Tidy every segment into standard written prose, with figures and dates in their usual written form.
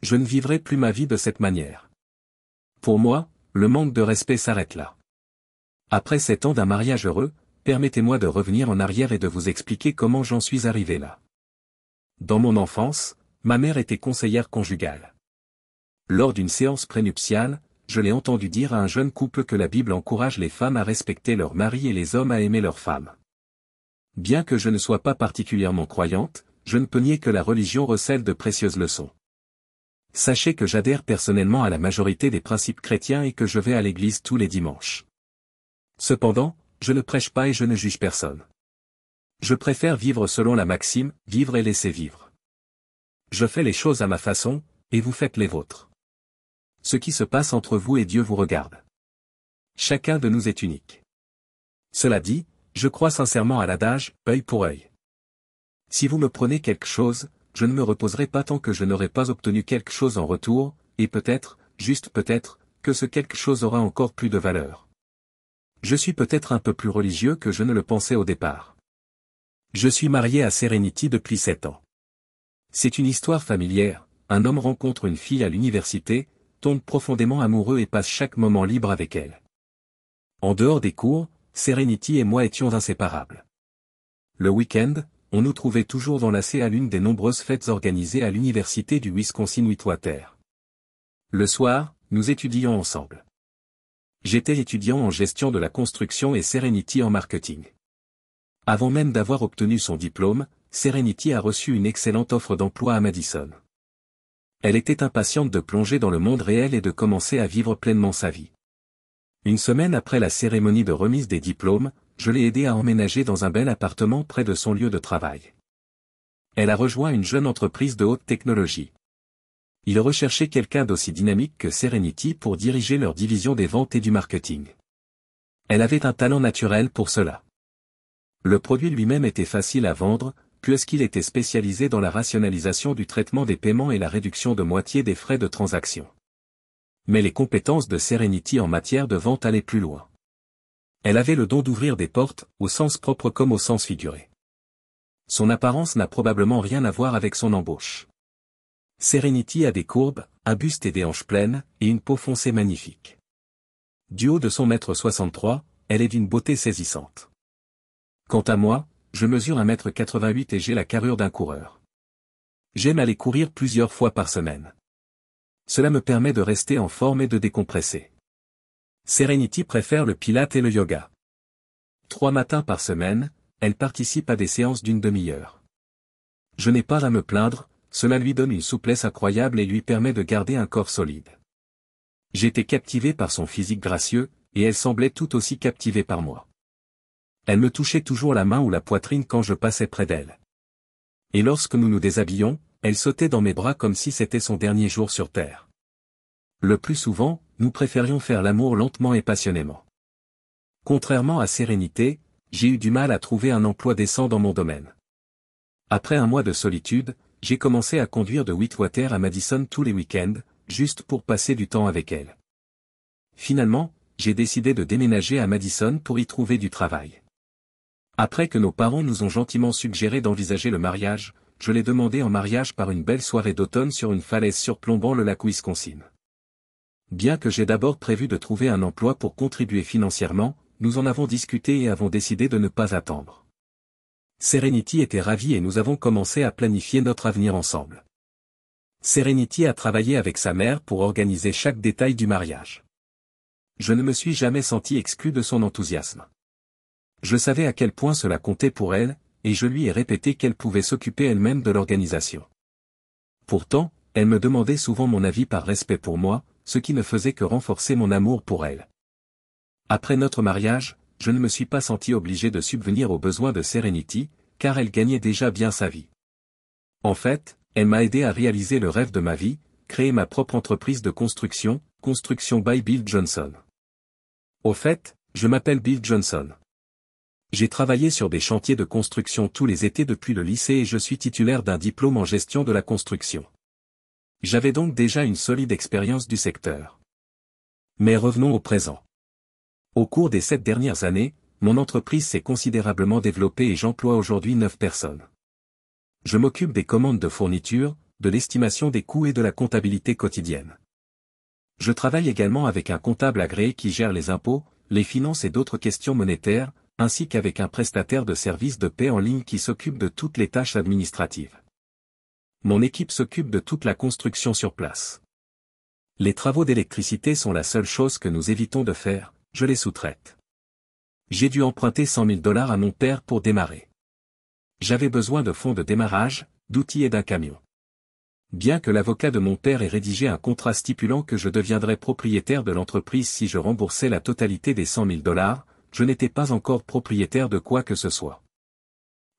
je ne vivrai plus ma vie de cette manière. Pour moi, le manque de respect s'arrête là. Après 7 ans d'un mariage heureux, permettez-moi de revenir en arrière et de vous expliquer comment j'en suis arrivé là. Dans mon enfance, ma mère était conseillère conjugale. Lors d'une séance prénuptiale, je l'ai entendu dire à un jeune couple que la Bible encourage les femmes à respecter leur mari et les hommes à aimer leurs femmes. Bien que je ne sois pas particulièrement croyante, je ne peux nier que la religion recèle de précieuses leçons. Sachez que j'adhère personnellement à la majorité des principes chrétiens et que je vais à l'église tous les dimanches. Cependant, je ne prêche pas et je ne juge personne. Je préfère vivre selon la maxime, vivre et laisser vivre. Je fais les choses à ma façon, et vous faites les vôtres. Ce qui se passe entre vous et Dieu vous regarde. Chacun de nous est unique. Cela dit, je crois sincèrement à l'adage, œil pour œil. Si vous me prenez quelque chose, je ne me reposerai pas tant que je n'aurai pas obtenu quelque chose en retour, et peut-être, juste peut-être, que ce quelque chose aura encore plus de valeur. Je suis peut-être un peu plus religieux que je ne le pensais au départ. Je suis marié à Serenity depuis 7 ans. C'est une histoire familière, un homme rencontre une fille à l'université, tombe profondément amoureux et passe chaque moment libre avec elle. En dehors des cours, Serenity et moi étions inséparables. Le week-end, on nous trouvait toujours enlacés à l'une des nombreuses fêtes organisées à l'université du Wisconsin-Whitewater. Le soir, nous étudions ensemble. J'étais étudiant en gestion de la construction et Serenity en marketing. Avant même d'avoir obtenu son diplôme, Serenity a reçu une excellente offre d'emploi à Madison. Elle était impatiente de plonger dans le monde réel et de commencer à vivre pleinement sa vie. Une semaine après la cérémonie de remise des diplômes, je l'ai aidée à emménager dans un bel appartement près de son lieu de travail. Elle a rejoint une jeune entreprise de haute technologie. Ils recherchaient quelqu'un d'aussi dynamique que Serenity pour diriger leur division des ventes et du marketing. Elle avait un talent naturel pour cela. Le produit lui-même était facile à vendre, puisqu'il était spécialisé dans la rationalisation du traitement des paiements et la réduction de moitié des frais de transaction. Mais les compétences de Serenity en matière de vente allaient plus loin. Elle avait le don d'ouvrir des portes, au sens propre comme au sens figuré. Son apparence n'a probablement rien à voir avec son embauche. Serenity a des courbes, un buste et des hanches pleines, et une peau foncée magnifique. Du haut de son 1,63 m, elle est d'une beauté saisissante. Quant à moi, je mesure 1,88 m et j'ai la carrure d'un coureur. J'aime aller courir plusieurs fois par semaine. Cela me permet de rester en forme et de décompresser. Serenity préfère le pilate et le yoga. 3 matins par semaine, elle participe à des séances d'une demi-heure. Je n'ai pas à me plaindre, cela lui donne une souplesse incroyable et lui permet de garder un corps solide. J'étais captivé par son physique gracieux, et elle semblait tout aussi captivée par moi. Elle me touchait toujours la main ou la poitrine quand je passais près d'elle. Et lorsque nous nous déshabillions, elle sautait dans mes bras comme si c'était son dernier jour sur terre. Le plus souvent, nous préférions faire l'amour lentement et passionnément. Contrairement à Sérénité, j'ai eu du mal à trouver un emploi décent dans mon domaine. Après un mois de solitude, j'ai commencé à conduire de Whitewater à Madison tous les week-ends, juste pour passer du temps avec elle. Finalement, j'ai décidé de déménager à Madison pour y trouver du travail. Après que nos parents nous ont gentiment suggéré d'envisager le mariage, je l'ai demandé en mariage par une belle soirée d'automne sur une falaise surplombant le lac Wisconsin. Bien que j'ai d'abord prévu de trouver un emploi pour contribuer financièrement, nous en avons discuté et avons décidé de ne pas attendre. Serenity était ravie et nous avons commencé à planifier notre avenir ensemble. Serenity a travaillé avec sa mère pour organiser chaque détail du mariage. Je ne me suis jamais senti exclu de son enthousiasme. Je savais à quel point cela comptait pour elle, et je lui ai répété qu'elle pouvait s'occuper elle-même de l'organisation. Pourtant, elle me demandait souvent mon avis par respect pour moi, ce qui ne faisait que renforcer mon amour pour elle. Après notre mariage, je ne me suis pas senti obligé de subvenir aux besoins de Serenity, car elle gagnait déjà bien sa vie. En fait, elle m'a aidé à réaliser le rêve de ma vie, créer ma propre entreprise de construction, Construction by Bill Johnson. Au fait, je m'appelle Bill Johnson. J'ai travaillé sur des chantiers de construction tous les étés depuis le lycée et je suis titulaire d'un diplôme en gestion de la construction. J'avais donc déjà une solide expérience du secteur. Mais revenons au présent. Au cours des 7 dernières années, mon entreprise s'est considérablement développée et j'emploie aujourd'hui 9 personnes. Je m'occupe des commandes de fournitures, de l'estimation des coûts et de la comptabilité quotidienne. Je travaille également avec un comptable agréé qui gère les impôts, les finances et d'autres questions monétaires, ainsi qu'avec un prestataire de services de paie en ligne qui s'occupe de toutes les tâches administratives. Mon équipe s'occupe de toute la construction sur place. Les travaux d'électricité sont la seule chose que nous évitons de faire, je les sous-traite. J'ai dû emprunter 100 000 $ à mon père pour démarrer. J'avais besoin de fonds de démarrage, d'outils et d'un camion. Bien que l'avocat de mon père ait rédigé un contrat stipulant que je deviendrais propriétaire de l'entreprise si je remboursais la totalité des 100 000 $, je n'étais pas encore propriétaire de quoi que ce soit.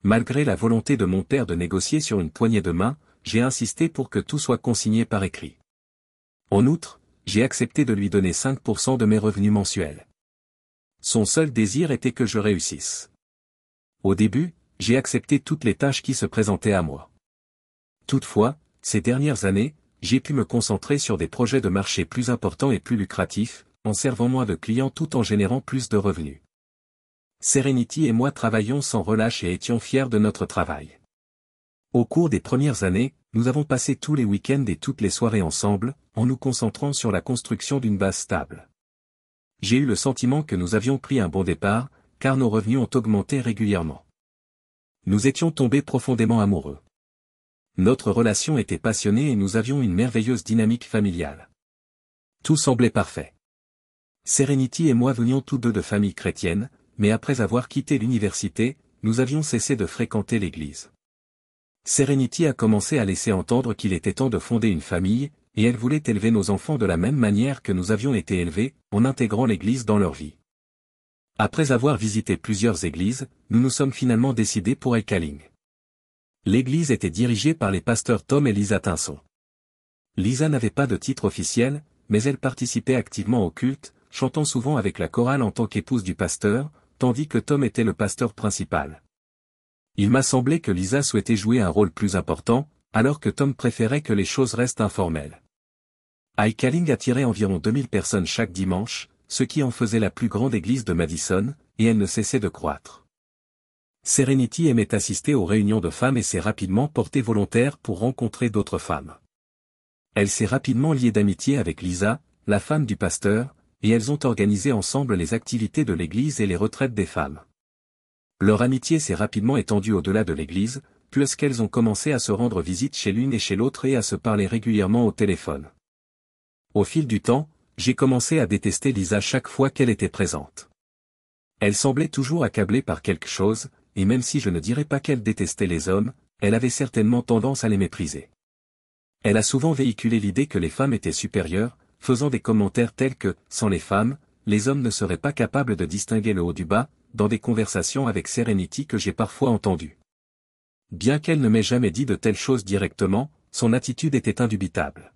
Malgré la volonté de mon père de négocier sur une poignée de main, j'ai insisté pour que tout soit consigné par écrit. En outre, j'ai accepté de lui donner 5% de mes revenus mensuels. Son seul désir était que je réussisse. Au début, j'ai accepté toutes les tâches qui se présentaient à moi. Toutefois, ces dernières années, j'ai pu me concentrer sur des projets de marché plus importants et plus lucratifs, en servant moins de clients tout en générant plus de revenus. Serenity et moi travaillions sans relâche et étions fiers de notre travail. Au cours des premières années, nous avons passé tous les week-ends et toutes les soirées ensemble, en nous concentrant sur la construction d'une base stable. J'ai eu le sentiment que nous avions pris un bon départ, car nos revenus ont augmenté régulièrement. Nous étions tombés profondément amoureux. Notre relation était passionnée et nous avions une merveilleuse dynamique familiale. Tout semblait parfait. Serenity et moi venions tous deux de familles chrétiennes, mais après avoir quitté l'université, nous avions cessé de fréquenter l'église. Serenity a commencé à laisser entendre qu'il était temps de fonder une famille, et elle voulait élever nos enfants de la même manière que nous avions été élevés, en intégrant l'église dans leur vie. Après avoir visité plusieurs églises, nous nous sommes finalement décidés pour Highcaling. L'église était dirigée par les pasteurs Tom et Lisa Tinson. Lisa n'avait pas de titre officiel, mais elle participait activement au culte, chantant souvent avec la chorale en tant qu'épouse du pasteur, tandis que Tom était le pasteur principal. Il m'a semblé que Lisa souhaitait jouer un rôle plus important, alors que Tom préférait que les choses restent informelles. Highcaling attirait environ 2000 personnes chaque dimanche, ce qui en faisait la plus grande église de Madison, et elle ne cessait de croître. Serenity aimait assister aux réunions de femmes et s'est rapidement portée volontaire pour rencontrer d'autres femmes. Elle s'est rapidement liée d'amitié avec Lisa, la femme du pasteur, et elles ont organisé ensemble les activités de l'église et les retraites des femmes. Leur amitié s'est rapidement étendue au-delà de l'église, puisqu'elles ont commencé à se rendre visite chez l'une et chez l'autre et à se parler régulièrement au téléphone. Au fil du temps, j'ai commencé à détester Lisa chaque fois qu'elle était présente. Elle semblait toujours accablée par quelque chose, et même si je ne dirais pas qu'elle détestait les hommes, elle avait certainement tendance à les mépriser. Elle a souvent véhiculé l'idée que les femmes étaient supérieures, faisant des commentaires tels que, sans les femmes, les hommes ne seraient pas capables de distinguer le haut du bas, dans des conversations avec Serenity que j'ai parfois entendues. Bien qu'elle ne m'ait jamais dit de telles choses directement, son attitude était indubitable.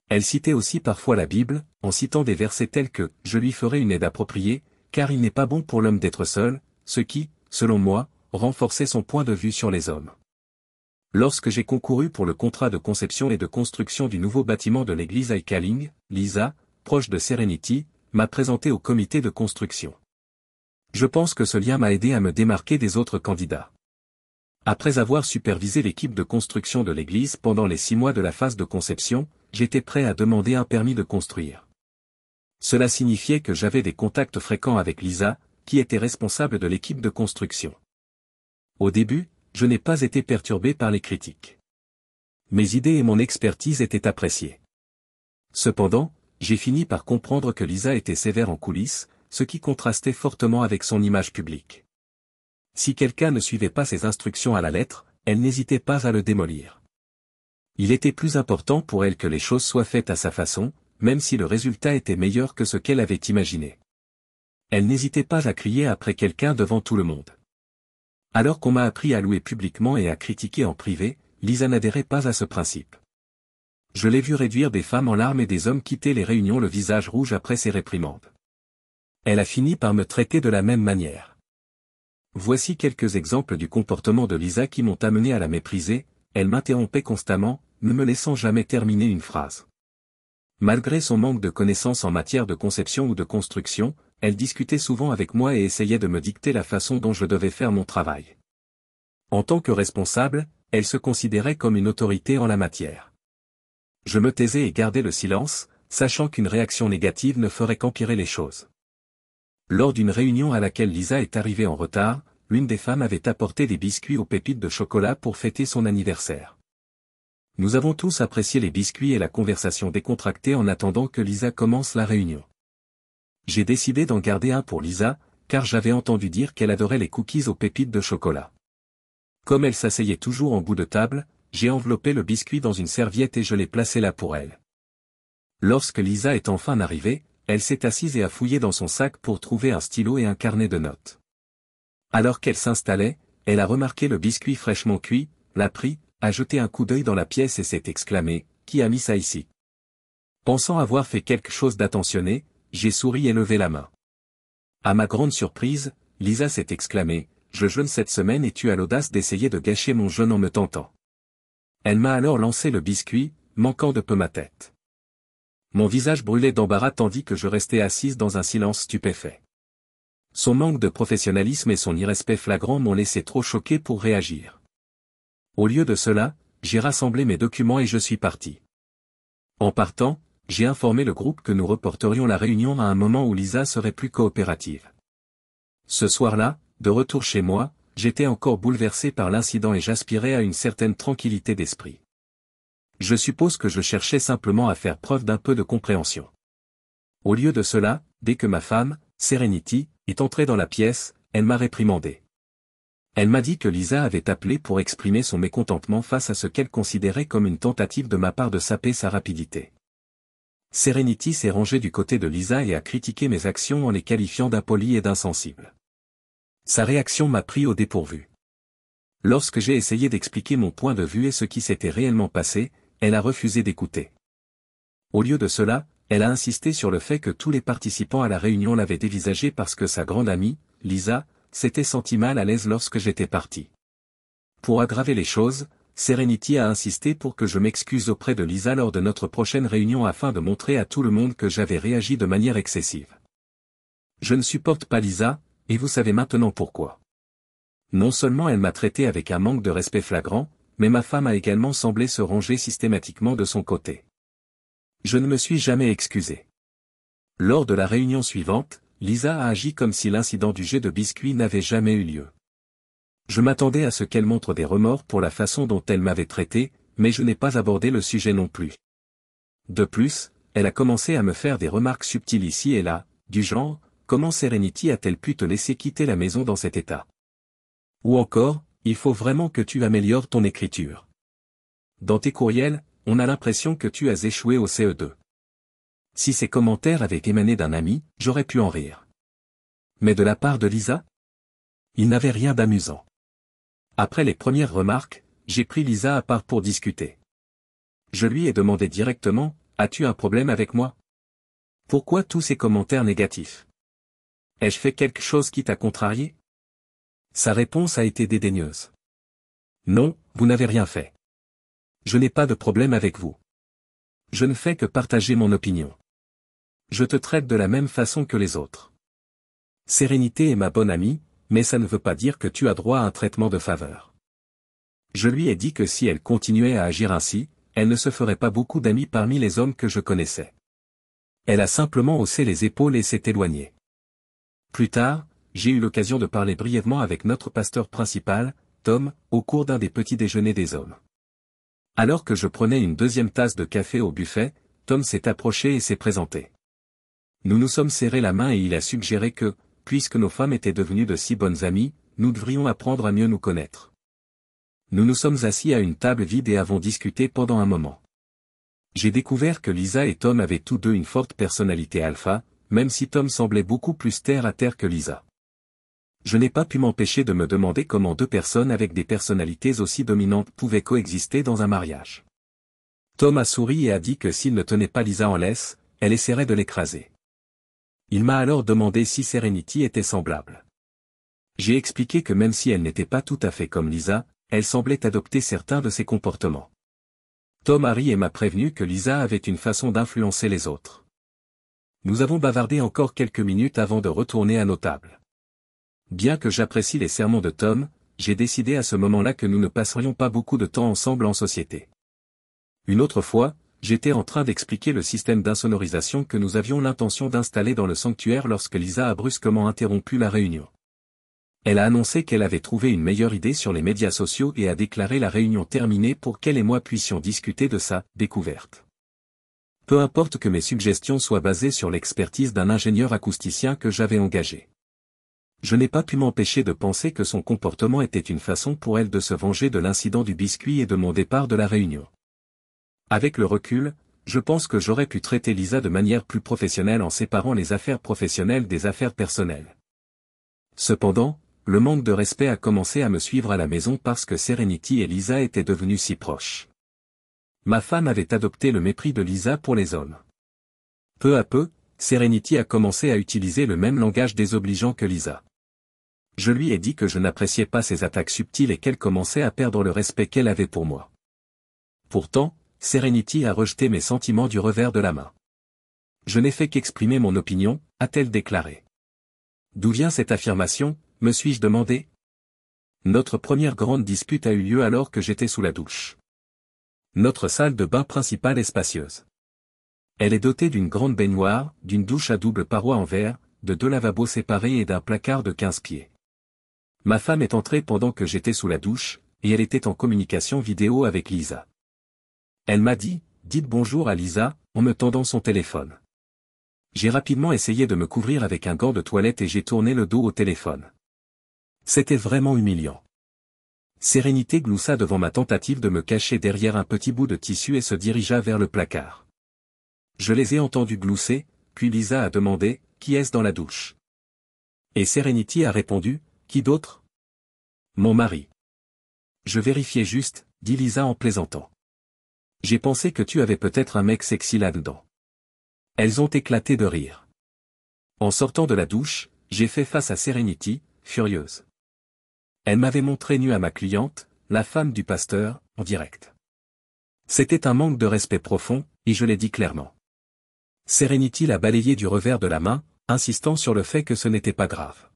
Elle citait aussi parfois la Bible, en citant des versets tels que « Je lui ferai une aide appropriée, car il n'est pas bon pour l'homme d'être seul », ce qui, selon moi, renforçait son point de vue sur les hommes. Lorsque j'ai concouru pour le contrat de conception et de construction du nouveau bâtiment de l'église Highcaling, Lisa, proche de Serenity, m'a présenté au comité de construction. Je pense que ce lien m'a aidé à me démarquer des autres candidats. Après avoir supervisé l'équipe de construction de l'église pendant les 6 mois de la phase de conception, j'étais prêt à demander un permis de construire. Cela signifiait que j'avais des contacts fréquents avec Lisa, qui était responsable de l'équipe de construction. Au début, je n'ai pas été perturbé par les critiques. Mes idées et mon expertise étaient appréciées. Cependant, j'ai fini par comprendre que Lisa était sévère en coulisses, ce qui contrastait fortement avec son image publique. Si quelqu'un ne suivait pas ses instructions à la lettre, elle n'hésitait pas à le démolir. Il était plus important pour elle que les choses soient faites à sa façon, même si le résultat était meilleur que ce qu'elle avait imaginé. Elle n'hésitait pas à crier après quelqu'un devant tout le monde. Alors qu'on m'a appris à louer publiquement et à critiquer en privé, Lisa n'adhérait pas à ce principe. Je l'ai vu réduire des femmes en larmes et des hommes quitter les réunions le visage rouge après ses réprimandes. Elle a fini par me traiter de la même manière. Voici quelques exemples du comportement de Lisa qui m'ont amené à la mépriser. Elle m'interrompait constamment, ne me laissant jamais terminer une phrase. Malgré son manque de connaissances en matière de conception ou de construction, elle discutait souvent avec moi et essayait de me dicter la façon dont je devais faire mon travail. En tant que responsable, elle se considérait comme une autorité en la matière. Je me taisais et gardais le silence, sachant qu'une réaction négative ne ferait qu'empirer les choses. Lors d'une réunion à laquelle Lisa est arrivée en retard, l'une des femmes avait apporté des biscuits aux pépites de chocolat pour fêter son anniversaire. Nous avons tous apprécié les biscuits et la conversation décontractée en attendant que Lisa commence la réunion. J'ai décidé d'en garder un pour Lisa, car j'avais entendu dire qu'elle adorait les cookies aux pépites de chocolat. Comme elle s'asseyait toujours en bout de table, j'ai enveloppé le biscuit dans une serviette et je l'ai placé là pour elle. Lorsque Lisa est enfin arrivée, elle s'est assise et a fouillé dans son sac pour trouver un stylo et un carnet de notes. Alors qu'elle s'installait, elle a remarqué le biscuit fraîchement cuit, l'a pris, a jeté un coup d'œil dans la pièce et s'est exclamé « Qui a mis ça ici ?» Pensant avoir fait quelque chose d'attentionné, j'ai souri et levé la main. À ma grande surprise, Lisa s'est exclamée « Je jeûne cette semaine et tu as l'audace d'essayer de gâcher mon jeûne en me tentant. » Elle m'a alors lancé le biscuit, manquant de peu ma tête. Mon visage brûlait d'embarras tandis que je restais assise dans un silence stupéfait. Son manque de professionnalisme et son irrespect flagrant m'ont laissé trop choqué pour réagir. Au lieu de cela, j'ai rassemblé mes documents et je suis parti. En partant, j'ai informé le groupe que nous reporterions la réunion à un moment où Lisa serait plus coopérative. Ce soir-là, de retour chez moi, j'étais encore bouleversé par l'incident et j'aspirais à une certaine tranquillité d'esprit. Je suppose que je cherchais simplement à faire preuve d'un peu de compréhension. Au lieu de cela, dès que ma femme, Serenity, est entrée dans la pièce, elle m'a réprimandé. Elle m'a dit que Lisa avait appelé pour exprimer son mécontentement face à ce qu'elle considérait comme une tentative de ma part de saper sa rapidité. Serenity s'est rangée du côté de Lisa et a critiqué mes actions en les qualifiant d'impolies et d'insensibles. Sa réaction m'a pris au dépourvu. Lorsque j'ai essayé d'expliquer mon point de vue et ce qui s'était réellement passé, elle a refusé d'écouter. Au lieu de cela, elle a insisté sur le fait que tous les participants à la réunion l'avaient dévisagé parce que sa grande amie, Lisa, s'était sentie mal à l'aise lorsque j'étais parti. Pour aggraver les choses, Serenity a insisté pour que je m'excuse auprès de Lisa lors de notre prochaine réunion afin de montrer à tout le monde que j'avais réagi de manière excessive. Je ne supporte pas Lisa, et vous savez maintenant pourquoi. Non seulement elle m'a traité avec un manque de respect flagrant, mais ma femme a également semblé se ranger systématiquement de son côté. Je ne me suis jamais excusé. Lors de la réunion suivante, Lisa a agi comme si l'incident du jet de biscuits n'avait jamais eu lieu. Je m'attendais à ce qu'elle montre des remords pour la façon dont elle m'avait traité, mais je n'ai pas abordé le sujet non plus. De plus, elle a commencé à me faire des remarques subtiles ici et là, du genre, comment Serenity a-t-elle pu te laisser quitter la maison dans cet état? Ou encore, il faut vraiment que tu améliores ton écriture. Dans tes courriels, on a l'impression que tu as échoué au CE2. Si ces commentaires avaient émané d'un ami, j'aurais pu en rire. Mais de la part de Lisa? Il n'avait rien d'amusant. Après les premières remarques, j'ai pris Lisa à part pour discuter. Je lui ai demandé directement, « As-tu un problème avec moi? Pourquoi tous ces commentaires négatifs? Ai-je fait quelque chose qui t'a contrarié ?» Sa réponse a été dédaigneuse. « Non, vous n'avez rien fait. Je n'ai pas de problème avec vous. Je ne fais que partager mon opinion. Je te traite de la même façon que les autres. Sérénité est ma bonne amie, mais ça ne veut pas dire que tu as droit à un traitement de faveur. » Je lui ai dit que si elle continuait à agir ainsi, elle ne se ferait pas beaucoup d'amis parmi les hommes que je connaissais. Elle a simplement haussé les épaules et s'est éloignée. Plus tard, j'ai eu l'occasion de parler brièvement avec notre pasteur principal, Tom, au cours d'un des petits déjeuners des hommes. Alors que je prenais une deuxième tasse de café au buffet, Tom s'est approché et s'est présenté. Nous nous sommes serrés la main et il a suggéré que, puisque nos femmes étaient devenues de si bonnes amies, nous devrions apprendre à mieux nous connaître. Nous nous sommes assis à une table vide et avons discuté pendant un moment. J'ai découvert que Lisa et Tom avaient tous deux une forte personnalité alpha, même si Tom semblait beaucoup plus terre à terre que Lisa. Je n'ai pas pu m'empêcher de me demander comment deux personnes avec des personnalités aussi dominantes pouvaient coexister dans un mariage. Tom a souri et a dit que s'il ne tenait pas Lisa en laisse, elle essaierait de l'écraser. Il m'a alors demandé si Serenity était semblable. J'ai expliqué que même si elle n'était pas tout à fait comme Lisa, elle semblait adopter certains de ses comportements. Tom a ri et m'a prévenu que Lisa avait une façon d'influencer les autres. Nous avons bavardé encore quelques minutes avant de retourner à nos tables. Bien que j'apprécie les sermons de Tom, j'ai décidé à ce moment-là que nous ne passerions pas beaucoup de temps ensemble en société. Une autre fois, j'étais en train d'expliquer le système d'insonorisation que nous avions l'intention d'installer dans le sanctuaire lorsque Lisa a brusquement interrompu la réunion. Elle a annoncé qu'elle avait trouvé une meilleure idée sur les médias sociaux et a déclaré la réunion terminée pour qu'elle et moi puissions discuter de sa découverte. Peu importe que mes suggestions soient basées sur l'expertise d'un ingénieur acousticien que j'avais engagé. Je n'ai pas pu m'empêcher de penser que son comportement était une façon pour elle de se venger de l'incident du biscuit et de mon départ de la réunion. Avec le recul, je pense que j'aurais pu traiter Lisa de manière plus professionnelle en séparant les affaires professionnelles des affaires personnelles. Cependant, le manque de respect a commencé à me suivre à la maison parce que Serenity et Lisa étaient devenus si proches. Ma femme avait adopté le mépris de Lisa pour les hommes. Peu à peu, Serenity a commencé à utiliser le même langage désobligeant que Lisa. Je lui ai dit que je n'appréciais pas ses attaques subtiles et qu'elle commençait à perdre le respect qu'elle avait pour moi. Pourtant, Serenity a rejeté mes sentiments du revers de la main. Je n'ai fait qu'exprimer mon opinion, a-t-elle déclaré. D'où vient cette affirmation, me suis-je demandé? Notre première grande dispute a eu lieu alors que j'étais sous la douche. Notre salle de bain principale est spacieuse. Elle est dotée d'une grande baignoire, d'une douche à double paroi en verre, de 2 lavabos séparés et d'un placard de 15 pieds. Ma femme est entrée pendant que j'étais sous la douche, et elle était en communication vidéo avec Lisa. Elle m'a dit, dites bonjour à Lisa, en me tendant son téléphone. J'ai rapidement essayé de me couvrir avec un gant de toilette et j'ai tourné le dos au téléphone. C'était vraiment humiliant. Sérénité gloussa devant ma tentative de me cacher derrière un petit bout de tissu et se dirigea vers le placard. Je les ai entendus glousser, puis Lisa a demandé, qui est-ce dans la douche? Et Serenity a répondu, qui d'autre? Mon mari. Je vérifiais juste, dit Lisa en plaisantant. J'ai pensé que tu avais peut-être un mec sexy là-dedans. Elles ont éclaté de rire. En sortant de la douche, j'ai fait face à Serenity, furieuse. Elle m'avait montré nue à ma cliente, la femme du pasteur, en direct. C'était un manque de respect profond, et je l'ai dit clairement. Serenity l'a balayé du revers de la main, insistant sur le fait que ce n'était pas grave.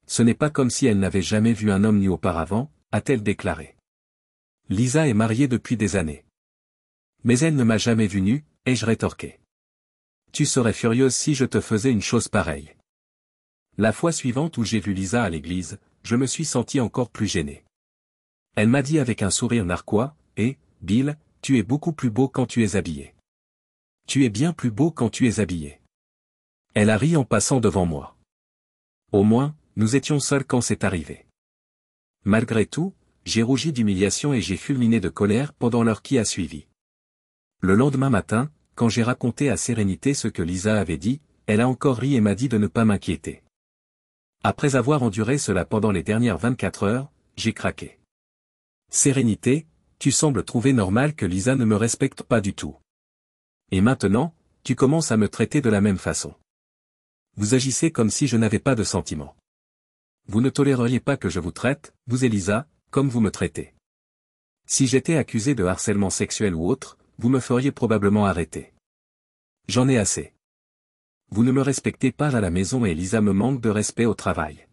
Ce n'est pas comme si elle n'avait jamais vu un homme nu auparavant, a-t-elle déclaré. Lisa est mariée depuis des années. Mais elle ne m'a jamais vu nu, ai-je rétorqué. Tu serais furieuse si je te faisais une chose pareille. La fois suivante où j'ai vu Lisa à l'église, je me suis senti encore plus gêné. Elle m'a dit avec un sourire narquois, Bill, tu es beaucoup plus beau quand tu es habillé. Tu es bien plus beau quand tu es habillé. Elle a ri en passant devant moi. Au moins, nous étions seuls quand c'est arrivé. Malgré tout, j'ai rougi d'humiliation et j'ai fulminé de colère pendant l'heure qui a suivi. Le lendemain matin, quand j'ai raconté à Sérénité ce que Lisa avait dit, elle a encore ri et m'a dit de ne pas m'inquiéter. Après avoir enduré cela pendant les dernières 24 heures, j'ai craqué. Sérénité, tu sembles trouver normal que Lisa ne me respecte pas du tout. Et maintenant, tu commences à me traiter de la même façon. Vous agissez comme si je n'avais pas de sentiments. Vous ne toléreriez pas que je vous traite, vous et Lisa, comme vous me traitez. Si j'étais accusé de harcèlement sexuel ou autre, vous me feriez probablement arrêter. J'en ai assez. Vous ne me respectez pas à la maison et Lisa me manque de respect au travail.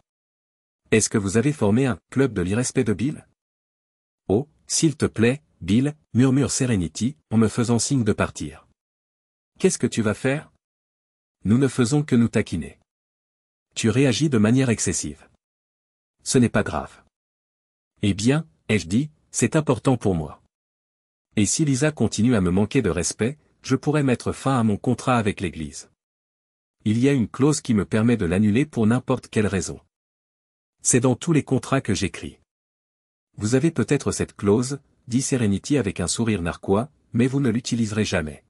Est-ce que vous avez formé un club de l'irrespect de Bill? Oh, s'il te plaît, Bill, murmure Serenity, en me faisant signe de partir. Qu'est-ce que tu vas faire? Nous ne faisons que nous taquiner. Tu réagis de manière excessive. Ce n'est pas grave. Eh bien, ai-je dit, c'est important pour moi. Et si Lisa continue à me manquer de respect, je pourrais mettre fin à mon contrat avec l'Église. Il y a une clause qui me permet de l'annuler pour n'importe quelle raison. C'est dans tous les contrats que j'écris. Vous avez peut-être cette clause, dit Serenity avec un sourire narquois, mais vous ne l'utiliserez jamais.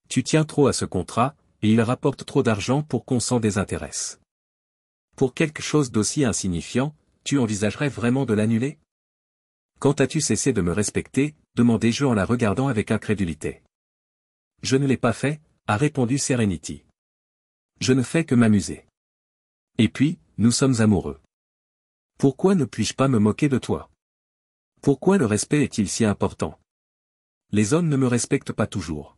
Tu tiens trop à ce contrat, et il rapporte trop d'argent pour qu'on s'en désintéresse. Pour quelque chose d'aussi insignifiant, tu envisagerais vraiment de l'annuler? Quand as-tu cessé de me respecter, demandai-je en la regardant avec incrédulité. Je ne l'ai pas fait, a répondu Serenity. Je ne fais que m'amuser. Et puis, nous sommes amoureux. Pourquoi ne puis-je pas me moquer de toi? Pourquoi le respect est-il si important? Les hommes ne me respectent pas toujours.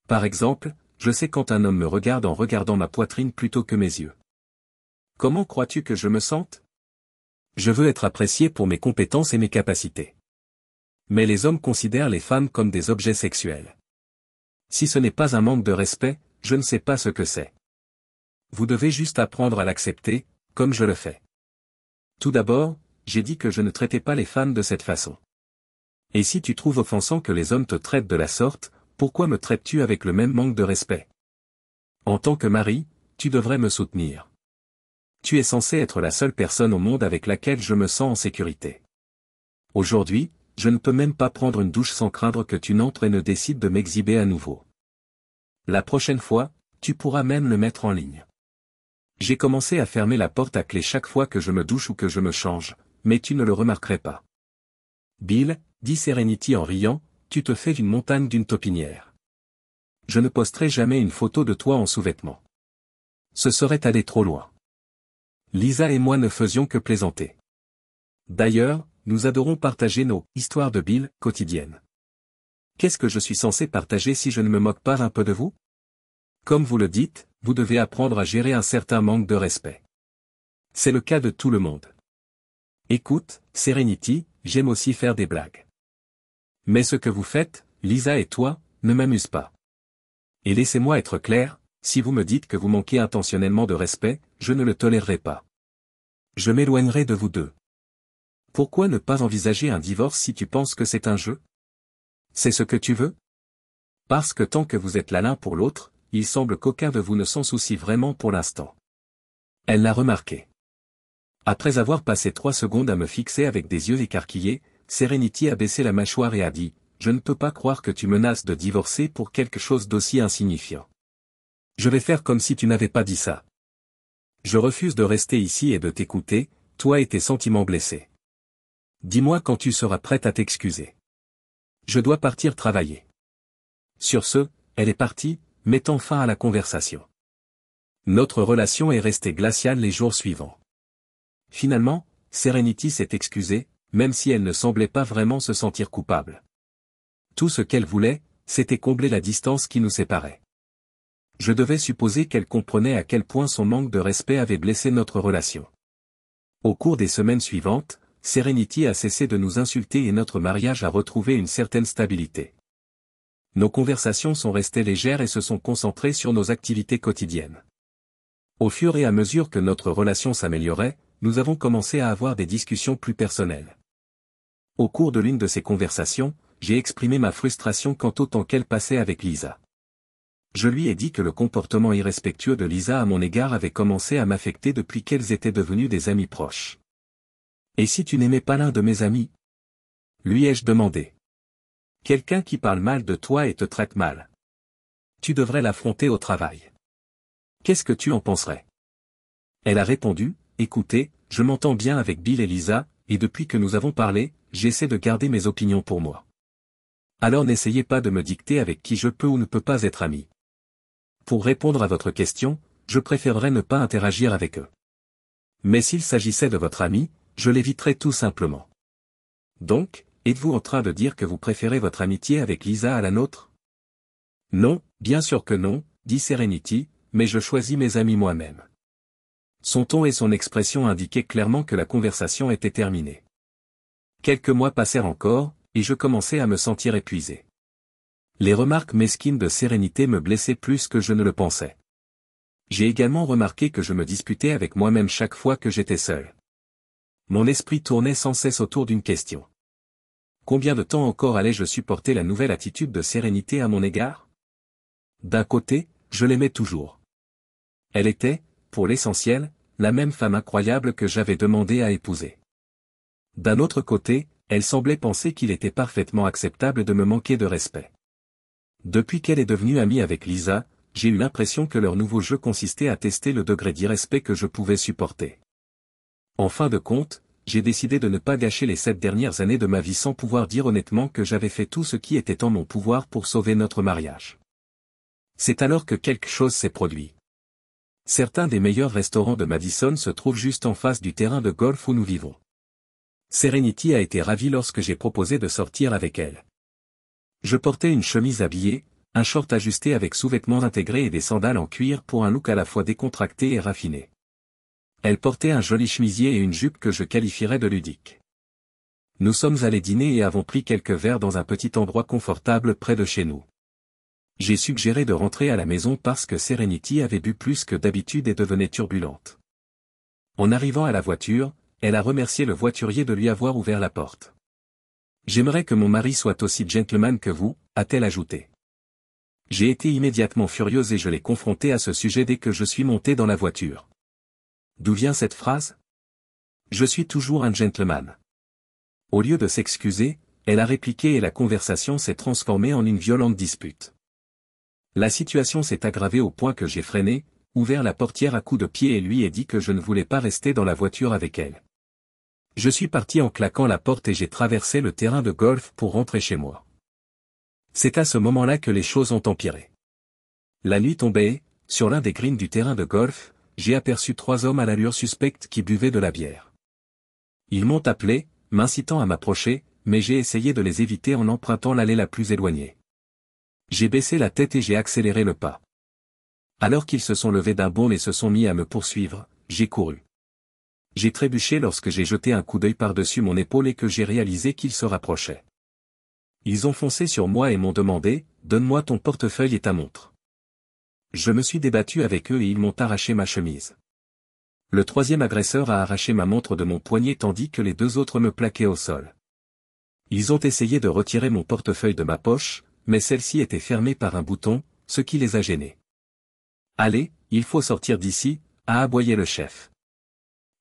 Par exemple, je sais quand un homme me regarde en regardant ma poitrine plutôt que mes yeux. Comment crois-tu que je me sente? Je veux être apprécié pour mes compétences et mes capacités. Mais les hommes considèrent les femmes comme des objets sexuels. Si ce n'est pas un manque de respect, je ne sais pas ce que c'est. Vous devez juste apprendre à l'accepter, comme je le fais. Tout d'abord, j'ai dit que je ne traitais pas les femmes de cette façon. Et si tu trouves offensant que les hommes te traitent de la sorte, pourquoi me traites-tu avec le même manque de respect? En tant que mari, tu devrais me soutenir. Tu es censé être la seule personne au monde avec laquelle je me sens en sécurité. Aujourd'hui, je ne peux même pas prendre une douche sans craindre que tu n'entres et ne décides de m'exhiber à nouveau. La prochaine fois, tu pourras même le mettre en ligne. J'ai commencé à fermer la porte à clé chaque fois que je me douche ou que je me change, mais tu ne le remarquerais pas. Bill, dit Serenity en riant, tu te fais d'une montagne d'une taupinière. Je ne posterai jamais une photo de toi en sous-vêtements. Ce serait aller trop loin. Lisa et moi ne faisions que plaisanter. D'ailleurs, nous adorons partager nos « histoires de Bill » quotidiennes. Qu'est-ce que je suis censé partager si je ne me moque pas un peu de vous? Comme vous le dites, vous devez apprendre à gérer un certain manque de respect. C'est le cas de tout le monde. Écoute, Serenity, j'aime aussi faire des blagues. Mais ce que vous faites, Lisa et toi, ne m'amuse pas. Et laissez-moi être clair, si vous me dites que vous manquez intentionnellement de respect, je ne le tolérerai pas. Je m'éloignerai de vous deux. Pourquoi ne pas envisager un divorce si tu penses que c'est un jeu? C'est ce que tu veux? Parce que tant que vous êtes là l'un pour l'autre, il semble qu'aucun de vous ne s'en soucie vraiment pour l'instant. Elle l'a remarqué. Après avoir passé 3 secondes à me fixer avec des yeux écarquillés, Serenity a baissé la mâchoire et a dit, « Je ne peux pas croire que tu menaces de divorcer pour quelque chose d'aussi insignifiant. Je vais faire comme si tu n'avais pas dit ça. Je refuse de rester ici et de t'écouter, toi et tes sentiments blessés. Dis-moi quand tu seras prête à t'excuser. Je dois partir travailler. » Sur ce, elle est partie, mettant fin à la conversation. Notre relation est restée glaciale les jours suivants. Finalement, Serenity s'est excusée, même si elle ne semblait pas vraiment se sentir coupable. Tout ce qu'elle voulait, c'était combler la distance qui nous séparait. Je devais supposer qu'elle comprenait à quel point son manque de respect avait blessé notre relation. Au cours des semaines suivantes, Serenity a cessé de nous insulter et notre mariage a retrouvé une certaine stabilité. Nos conversations sont restées légères et se sont concentrées sur nos activités quotidiennes. Au fur et à mesure que notre relation s'améliorait, nous avons commencé à avoir des discussions plus personnelles. Au cours de l'une de ces conversations, j'ai exprimé ma frustration quant au temps qu'elle passait avec Lisa. Je lui ai dit que le comportement irrespectueux de Lisa à mon égard avait commencé à m'affecter depuis qu'elles étaient devenues des amies proches. « Et si tu n'aimais pas l'un de mes amis ?» lui ai-je demandé. « Quelqu'un qui parle mal de toi et te traite mal. Tu devrais l'affronter au travail. Qu'est-ce que tu en penserais ?» Elle a répondu, « Écoutez, je m'entends bien avec Bill et Lisa, et depuis que nous avons parlé, j'essaie de garder mes opinions pour moi. Alors n'essayez pas de me dicter avec qui je peux ou ne peux pas être ami. Pour répondre à votre question, je préférerais ne pas interagir avec eux. Mais s'il s'agissait de votre ami, je l'éviterais tout simplement. Donc, êtes-vous en train de dire que vous préférez votre amitié avec Lisa à la nôtre? Non, bien sûr que non, dit Serenity, mais je choisis mes amis moi-même. Son ton et son expression indiquaient clairement que la conversation était terminée. Quelques mois passèrent encore, et je commençais à me sentir épuisé. Les remarques mesquines de Sérénité me blessaient plus que je ne le pensais. J'ai également remarqué que je me disputais avec moi-même chaque fois que j'étais seul. Mon esprit tournait sans cesse autour d'une question. Combien de temps encore allais-je supporter la nouvelle attitude de Sérénité à mon égard? D'un côté, je l'aimais toujours. Elle était, pour l'essentiel, la même femme incroyable que j'avais demandé à épouser. D'un autre côté, elle semblait penser qu'il était parfaitement acceptable de me manquer de respect. Depuis qu'elle est devenue amie avec Lisa, j'ai eu l'impression que leur nouveau jeu consistait à tester le degré d'irrespect que je pouvais supporter. En fin de compte, j'ai décidé de ne pas gâcher les 7 dernières années de ma vie sans pouvoir dire honnêtement que j'avais fait tout ce qui était en mon pouvoir pour sauver notre mariage. C'est alors que quelque chose s'est produit. Certains des meilleurs restaurants de Madison se trouvent juste en face du terrain de golf où nous vivons. Serenity a été ravie lorsque j'ai proposé de sortir avec elle. Je portais une chemise habillée, un short ajusté avec sous-vêtements intégrés et des sandales en cuir pour un look à la fois décontracté et raffiné. Elle portait un joli chemisier et une jupe que je qualifierais de ludique. Nous sommes allés dîner et avons pris quelques verres dans un petit endroit confortable près de chez nous. J'ai suggéré de rentrer à la maison parce que Serenity avait bu plus que d'habitude et devenait turbulente. En arrivant à la voiture, elle a remercié le voiturier de lui avoir ouvert la porte. J'aimerais que mon mari soit aussi gentleman que vous, a-t-elle ajouté. J'ai été immédiatement furieuse et je l'ai confrontée à ce sujet dès que je suis monté dans la voiture. D'où vient cette phrase? Je suis toujours un gentleman. Au lieu de s'excuser, elle a répliqué et la conversation s'est transformée en une violente dispute. La situation s'est aggravée au point que j'ai freiné, ouvert la portière à coups de pied et lui ai dit que je ne voulais pas rester dans la voiture avec elle. Je suis parti en claquant la porte et j'ai traversé le terrain de golf pour rentrer chez moi. C'est à ce moment-là que les choses ont empiré. La nuit tombait, sur l'un des greens du terrain de golf, j'ai aperçu 3 hommes à l'allure suspecte qui buvaient de la bière. Ils m'ont appelé, m'incitant à m'approcher, mais j'ai essayé de les éviter en empruntant l'allée la plus éloignée. J'ai baissé la tête et j'ai accéléré le pas. Alors qu'ils se sont levés d'un bond et se sont mis à me poursuivre, j'ai couru. J'ai trébuché lorsque j'ai jeté un coup d'œil par-dessus mon épaule et que j'ai réalisé qu'ils se rapprochaient. Ils ont foncé sur moi et m'ont demandé « Donne-moi ton portefeuille et ta montre ». Je me suis débattu avec eux et ils m'ont arraché ma chemise. Le 3e agresseur a arraché ma montre de mon poignet tandis que les 2 autres me plaquaient au sol. Ils ont essayé de retirer mon portefeuille de ma poche, mais celle-ci était fermée par un bouton, ce qui les a gênés. « Allez, il faut sortir d'ici », a aboyé le chef.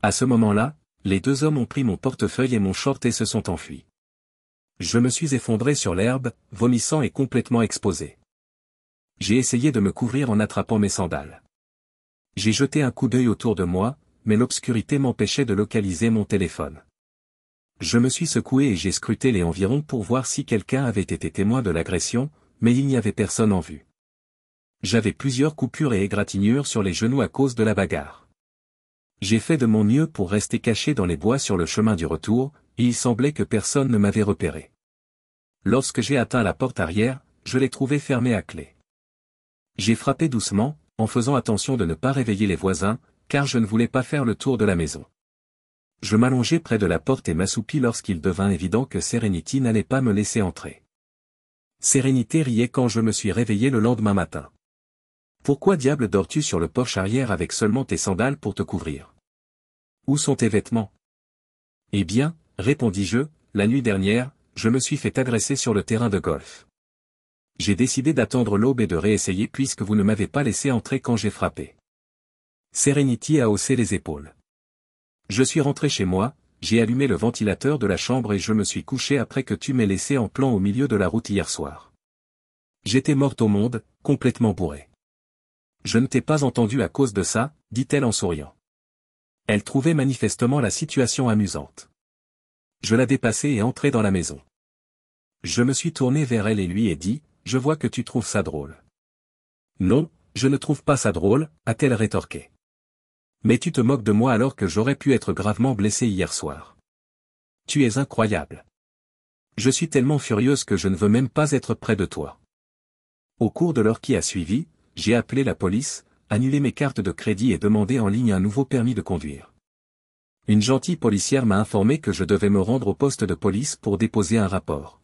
À ce moment-là, les 2 hommes ont pris mon portefeuille et mon short et se sont enfuis. Je me suis effondré sur l'herbe, vomissant et complètement exposé. J'ai essayé de me couvrir en attrapant mes sandales. J'ai jeté un coup d'œil autour de moi, mais l'obscurité m'empêchait de localiser mon téléphone. Je me suis secoué et j'ai scruté les environs pour voir si quelqu'un avait été témoin de l'agression, mais il n'y avait personne en vue. J'avais plusieurs coupures et égratignures sur les genoux à cause de la bagarre. J'ai fait de mon mieux pour rester caché dans les bois sur le chemin du retour, et il semblait que personne ne m'avait repéré. Lorsque j'ai atteint la porte arrière, je l'ai trouvée fermée à clé. J'ai frappé doucement, en faisant attention de ne pas réveiller les voisins, car je ne voulais pas faire le tour de la maison. Je m'allongeai près de la porte et m'assoupis lorsqu'il devint évident que Serenity n'allait pas me laisser entrer. Sérénité riait quand je me suis réveillé le lendemain matin. Pourquoi diable dors-tu sur le porche arrière avec seulement tes sandales pour te couvrir? Où sont tes vêtements? Eh bien, répondis-je, la nuit dernière, je me suis fait agresser sur le terrain de golf. J'ai décidé d'attendre l'aube et de réessayer puisque vous ne m'avez pas laissé entrer quand j'ai frappé. Serenity a haussé les épaules. Je suis rentré chez moi, j'ai allumé le ventilateur de la chambre et je me suis couché après que tu m'aies laissé en plan au milieu de la route hier soir. J'étais morte au monde, complètement bourrée. Je ne t'ai pas entendu à cause de ça, dit-elle en souriant. Elle trouvait manifestement la situation amusante. Je la dépassai et entrai dans la maison. Je me suis tourné vers elle et lui ai dit, « Je vois que tu trouves ça drôle. » « Non, je ne trouve pas ça drôle, a-t-elle rétorqué. « Mais tu te moques de moi alors que j'aurais pu être gravement blessé hier soir. Tu es incroyable. Je suis tellement furieuse que je ne veux même pas être près de toi. » Au cours de l'heure qui a suivi, j'ai appelé la police, annulé mes cartes de crédit et demandé en ligne un nouveau permis de conduire. Une gentille policière m'a informé que je devais me rendre au poste de police pour déposer un rapport.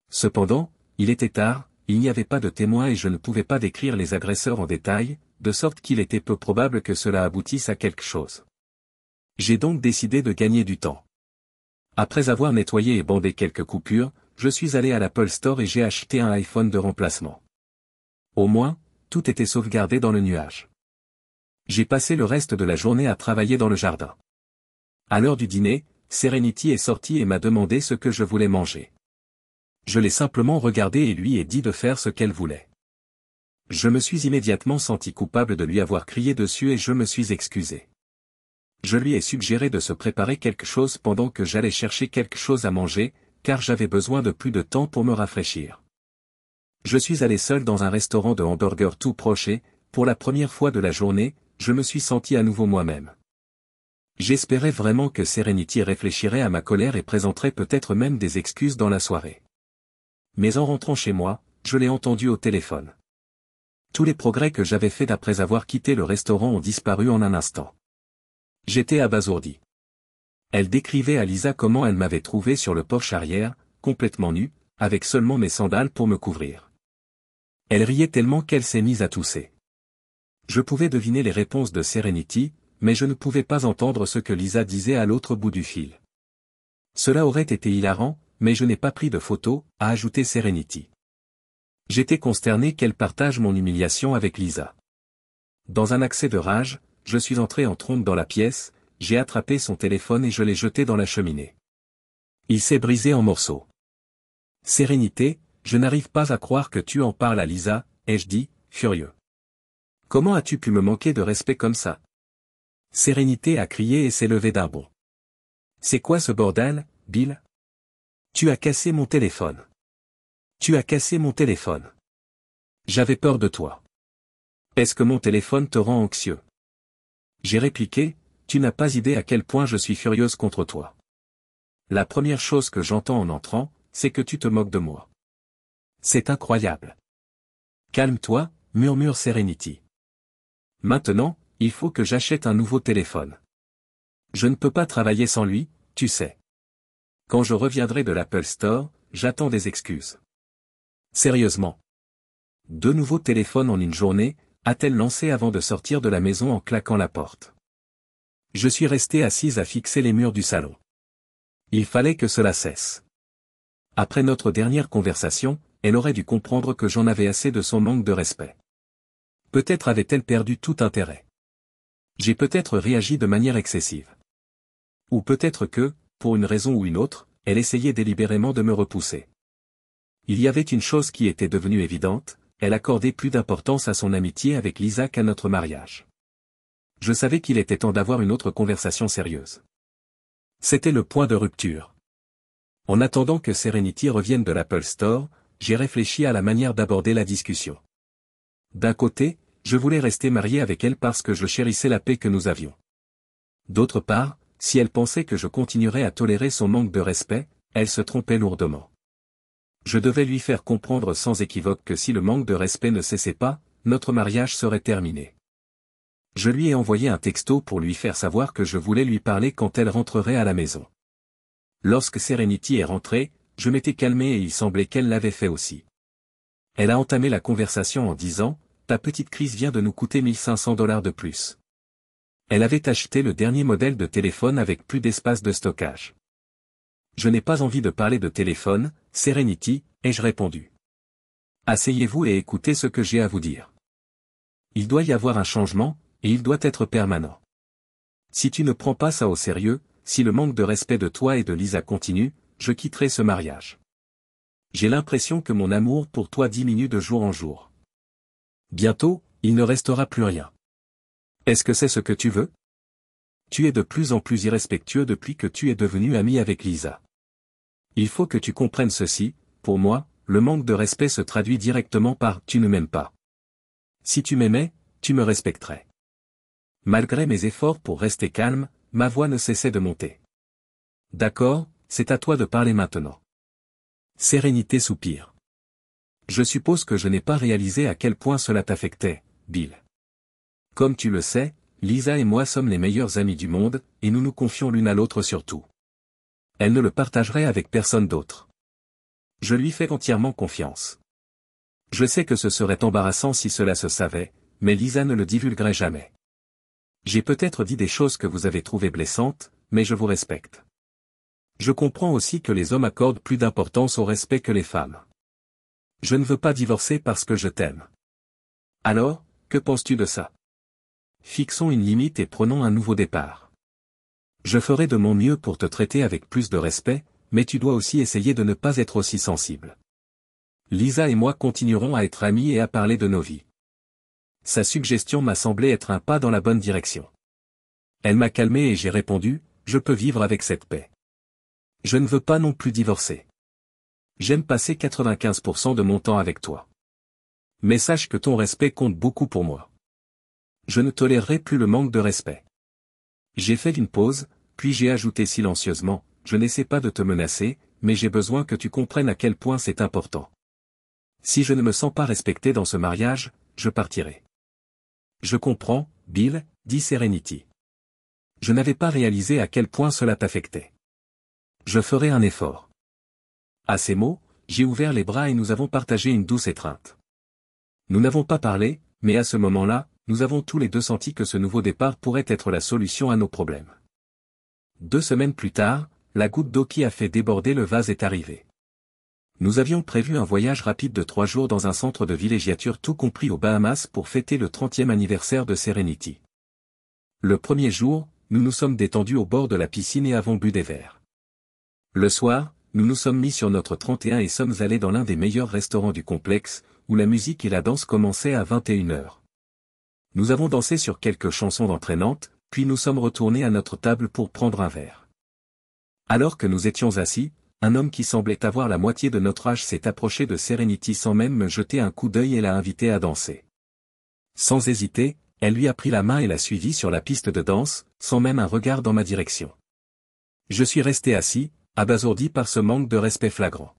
Cependant, il était tard, il n'y avait pas de témoins et je ne pouvais pas décrire les agresseurs en détail, de sorte qu'il était peu probable que cela aboutisse à quelque chose. J'ai donc décidé de gagner du temps. Après avoir nettoyé et bandé quelques coupures, je suis allé à l'Apple Store et j'ai acheté un iPhone de remplacement. Au moins, tout était sauvegardé dans le nuage. J'ai passé le reste de la journée à travailler dans le jardin. À l'heure du dîner, Serenity est sortie et m'a demandé ce que je voulais manger. Je l'ai simplement regardé et lui ai dit de faire ce qu'elle voulait. Je me suis immédiatement senti coupable de lui avoir crié dessus et je me suis excusé. Je lui ai suggéré de se préparer quelque chose pendant que j'allais chercher quelque chose à manger, car j'avais besoin de plus de temps pour me rafraîchir. Je suis allé seul dans un restaurant de hamburgers tout proche et, pour la première fois de la journée, je me suis senti à nouveau moi-même. J'espérais vraiment que Serenity réfléchirait à ma colère et présenterait peut-être même des excuses dans la soirée. Mais en rentrant chez moi, je l'ai entendu au téléphone. Tous les progrès que j'avais faits après avoir quitté le restaurant ont disparu en un instant. J'étais abasourdi. Elle décrivait à Lisa comment elle m'avait trouvé sur le porche arrière, complètement nu, avec seulement mes sandales pour me couvrir. Elle riait tellement qu'elle s'est mise à tousser. Je pouvais deviner les réponses de Serenity, mais je ne pouvais pas entendre ce que Lisa disait à l'autre bout du fil. Cela aurait été hilarant, mais je n'ai pas pris de photo, a ajouté Serenity. J'étais consterné qu'elle partage mon humiliation avec Lisa. Dans un accès de rage, je suis entré en trombe dans la pièce, j'ai attrapé son téléphone et je l'ai jeté dans la cheminée. Il s'est brisé en morceaux. Sérénité, je n'arrive pas à croire que tu en parles à Lisa, ai-je dit, furieux. Comment as-tu pu me manquer de respect comme ça? Sérénité a crié et s'est levée d'un bond. C'est quoi ce bordel, Bill? Tu as cassé mon téléphone. Tu as cassé mon téléphone. J'avais peur de toi. Est-ce que mon téléphone te rend anxieux? J'ai répliqué, tu n'as pas idée à quel point je suis furieuse contre toi. La première chose que j'entends en entrant, c'est que tu te moques de moi. C'est incroyable. Calme-toi, murmure Serenity. Maintenant, il faut que j'achète un nouveau téléphone. Je ne peux pas travailler sans lui, tu sais. Quand je reviendrai de l'Apple Store, j'attends des excuses. Sérieusement. 2 nouveaux téléphones en une journée, a-t-elle lancé avant de sortir de la maison en claquant la porte. Je suis resté assise à fixer les murs du salon. Il fallait que cela cesse. Après notre dernière conversation, elle aurait dû comprendre que j'en avais assez de son manque de respect. Peut-être avait-elle perdu tout intérêt. J'ai peut-être réagi de manière excessive. Ou peut-être que, pour une raison ou une autre, elle essayait délibérément de me repousser. Il y avait une chose qui était devenue évidente, elle accordait plus d'importance à son amitié avec Lisa qu'à notre mariage. Je savais qu'il était temps d'avoir une autre conversation sérieuse. C'était le point de rupture. En attendant que Serenity revienne de l'Apple Store, j'ai réfléchi à la manière d'aborder la discussion. D'un côté, je voulais rester marié avec elle parce que je chérissais la paix que nous avions. D'autre part, si elle pensait que je continuerais à tolérer son manque de respect, elle se trompait lourdement. Je devais lui faire comprendre sans équivoque que si le manque de respect ne cessait pas, notre mariage serait terminé. Je lui ai envoyé un texto pour lui faire savoir que je voulais lui parler quand elle rentrerait à la maison. Lorsque Serenity est rentrée, je m'étais calmé et il semblait qu'elle l'avait fait aussi. Elle a entamé la conversation en disant, « Ta petite crise vient de nous coûter $1500 de plus. » Elle avait acheté le dernier modèle de téléphone avec plus d'espace de stockage. Je n'ai pas envie de parler de téléphone, Serenity, ai-je répondu. Asseyez-vous et écoutez ce que j'ai à vous dire. Il doit y avoir un changement, et il doit être permanent. Si tu ne prends pas ça au sérieux, si le manque de respect de toi et de Lisa continue, je quitterai ce mariage. J'ai l'impression que mon amour pour toi diminue de jour en jour. Bientôt, il ne restera plus rien. Est-ce que c'est ce que tu veux? Tu es de plus en plus irrespectueux depuis que tu es devenu ami avec Lisa. Il faut que tu comprennes ceci, pour moi, le manque de respect se traduit directement par « tu ne m'aimes pas ». Si tu m'aimais, tu me respecterais. Malgré mes efforts pour rester calme, ma voix ne cessait de monter. D'accord, c'est à toi de parler maintenant. Sérénité soupire. Je suppose que je n'ai pas réalisé à quel point cela t'affectait, Bill. Comme tu le sais, Lisa et moi sommes les meilleurs amis du monde, et nous nous confions l'une à l'autre sur tout. Elle ne le partagerait avec personne d'autre. Je lui fais entièrement confiance. Je sais que ce serait embarrassant si cela se savait, mais Lisa ne le divulguerait jamais. J'ai peut-être dit des choses que vous avez trouvées blessantes, mais je vous respecte. Je comprends aussi que les hommes accordent plus d'importance au respect que les femmes. Je ne veux pas divorcer parce que je t'aime. Alors, que penses-tu de ça? Fixons une limite et prenons un nouveau départ. Je ferai de mon mieux pour te traiter avec plus de respect, mais tu dois aussi essayer de ne pas être aussi sensible. Lisa et moi continuerons à être amis et à parler de nos vies. Sa suggestion m'a semblé être un pas dans la bonne direction. Elle m'a calmé et j'ai répondu, je peux vivre avec cette paix. Je ne veux pas non plus divorcer. J'aime passer 95% de mon temps avec toi. Mais sache que ton respect compte beaucoup pour moi. Je ne tolérerai plus le manque de respect. J'ai fait une pause, puis j'ai ajouté silencieusement, je n'essaie pas de te menacer, mais j'ai besoin que tu comprennes à quel point c'est important. Si je ne me sens pas respecté dans ce mariage, je partirai. Je comprends, Bill, dit Serenity. Je n'avais pas réalisé à quel point cela t'affectait. Je ferai un effort. À ces mots, j'ai ouvert les bras et nous avons partagé une douce étreinte. Nous n'avons pas parlé, mais à ce moment-là, nous avons tous les deux senti que ce nouveau départ pourrait être la solution à nos problèmes. 2 semaines plus tard, la goutte d'eau qui a fait déborder le vase est arrivée. Nous avions prévu un voyage rapide de 3 jours dans un centre de villégiature tout compris aux Bahamas pour fêter le 30e anniversaire de Serenity. Le premier jour, nous nous sommes détendus au bord de la piscine et avons bu des verres. Le soir, nous nous sommes mis sur notre 31 et sommes allés dans l'un des meilleurs restaurants du complexe, où la musique et la danse commençaient à 21h. Nous avons dansé sur quelques chansons entraînantes, puis nous sommes retournés à notre table pour prendre un verre. Alors que nous étions assis, un homme qui semblait avoir la moitié de notre âge s'est approché de Serenity sans même me jeter un coup d'œil et l'a invité à danser. Sans hésiter, elle lui a pris la main et l'a suivi sur la piste de danse, sans même un regard dans ma direction. Je suis resté assis, abasourdi par ce manque de respect flagrant.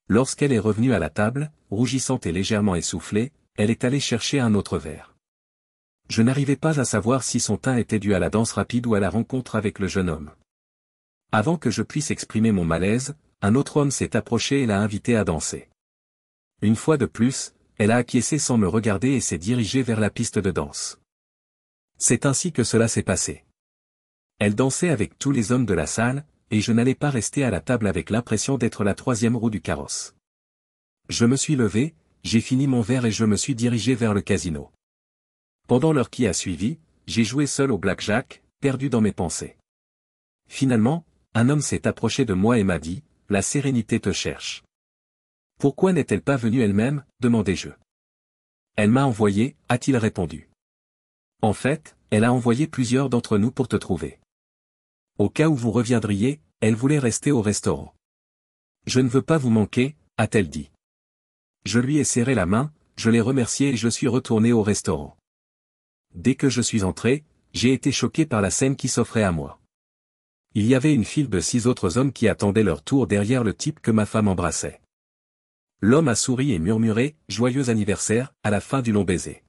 Lorsqu'elle est revenue à la table, rougissante et légèrement essoufflée, elle est allée chercher un autre verre. Je n'arrivais pas à savoir si son teint était dû à la danse rapide ou à la rencontre avec le jeune homme. Avant que je puisse exprimer mon malaise, un autre homme s'est approché et l'a invité à danser. Une fois de plus, elle a acquiescé sans me regarder et s'est dirigée vers la piste de danse. C'est ainsi que cela s'est passé. Elle dansait avec tous les hommes de la salle, et je n'allais pas rester à la table avec l'impression d'être la 3e roue du carrosse. Je me suis levé, j'ai fini mon verre et je me suis dirigé vers le casino. Pendant l'heure qui a suivi, j'ai joué seul au blackjack, perdu dans mes pensées. Finalement, un homme s'est approché de moi et m'a dit, « La sérénité te cherche. » « Pourquoi n'est-elle pas venue elle-même » demandai-je. « Elle m'a envoyé » a-t-il répondu. « En fait, elle a envoyé plusieurs d'entre nous pour te trouver. Au cas où vous reviendriez, elle voulait rester au restaurant. »« Je ne veux pas vous manquer » a-t-elle dit. Je lui ai serré la main, je l'ai remercié et je suis retourné au restaurant. Dès que je suis entré, j'ai été choqué par la scène qui s'offrait à moi. Il y avait une file de 6 autres hommes qui attendaient leur tour derrière le type que ma femme embrassait. L'homme a souri et murmuré « Joyeux anniversaire » à la fin du long baiser.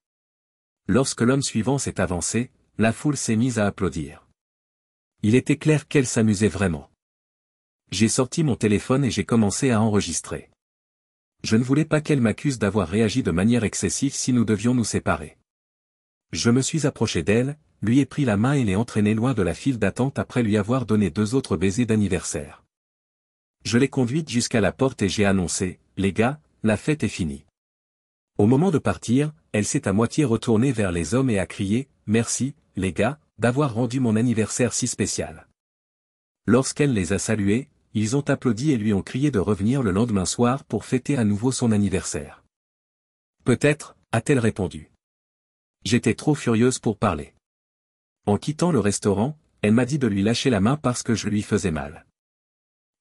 Lorsque l'homme suivant s'est avancé, la foule s'est mise à applaudir. Il était clair qu'elle s'amusait vraiment. J'ai sorti mon téléphone et j'ai commencé à enregistrer. Je ne voulais pas qu'elle m'accuse d'avoir réagi de manière excessive si nous devions nous séparer. Je me suis approché d'elle, lui ai pris la main et l'ai entraînée loin de la file d'attente après lui avoir donné 2 autres baisers d'anniversaire. Je l'ai conduite jusqu'à la porte et j'ai annoncé, « Les gars, la fête est finie. » Au moment de partir, elle s'est à moitié retournée vers les hommes et a crié, « Merci, les gars, d'avoir rendu mon anniversaire si spécial. » Lorsqu'elle les a salués, ils ont applaudi et lui ont crié de revenir le lendemain soir pour fêter à nouveau son anniversaire. « Peut-être » a-t-elle répondu. J'étais trop furieuse pour parler. En quittant le restaurant, elle m'a dit de lui lâcher la main parce que je lui faisais mal.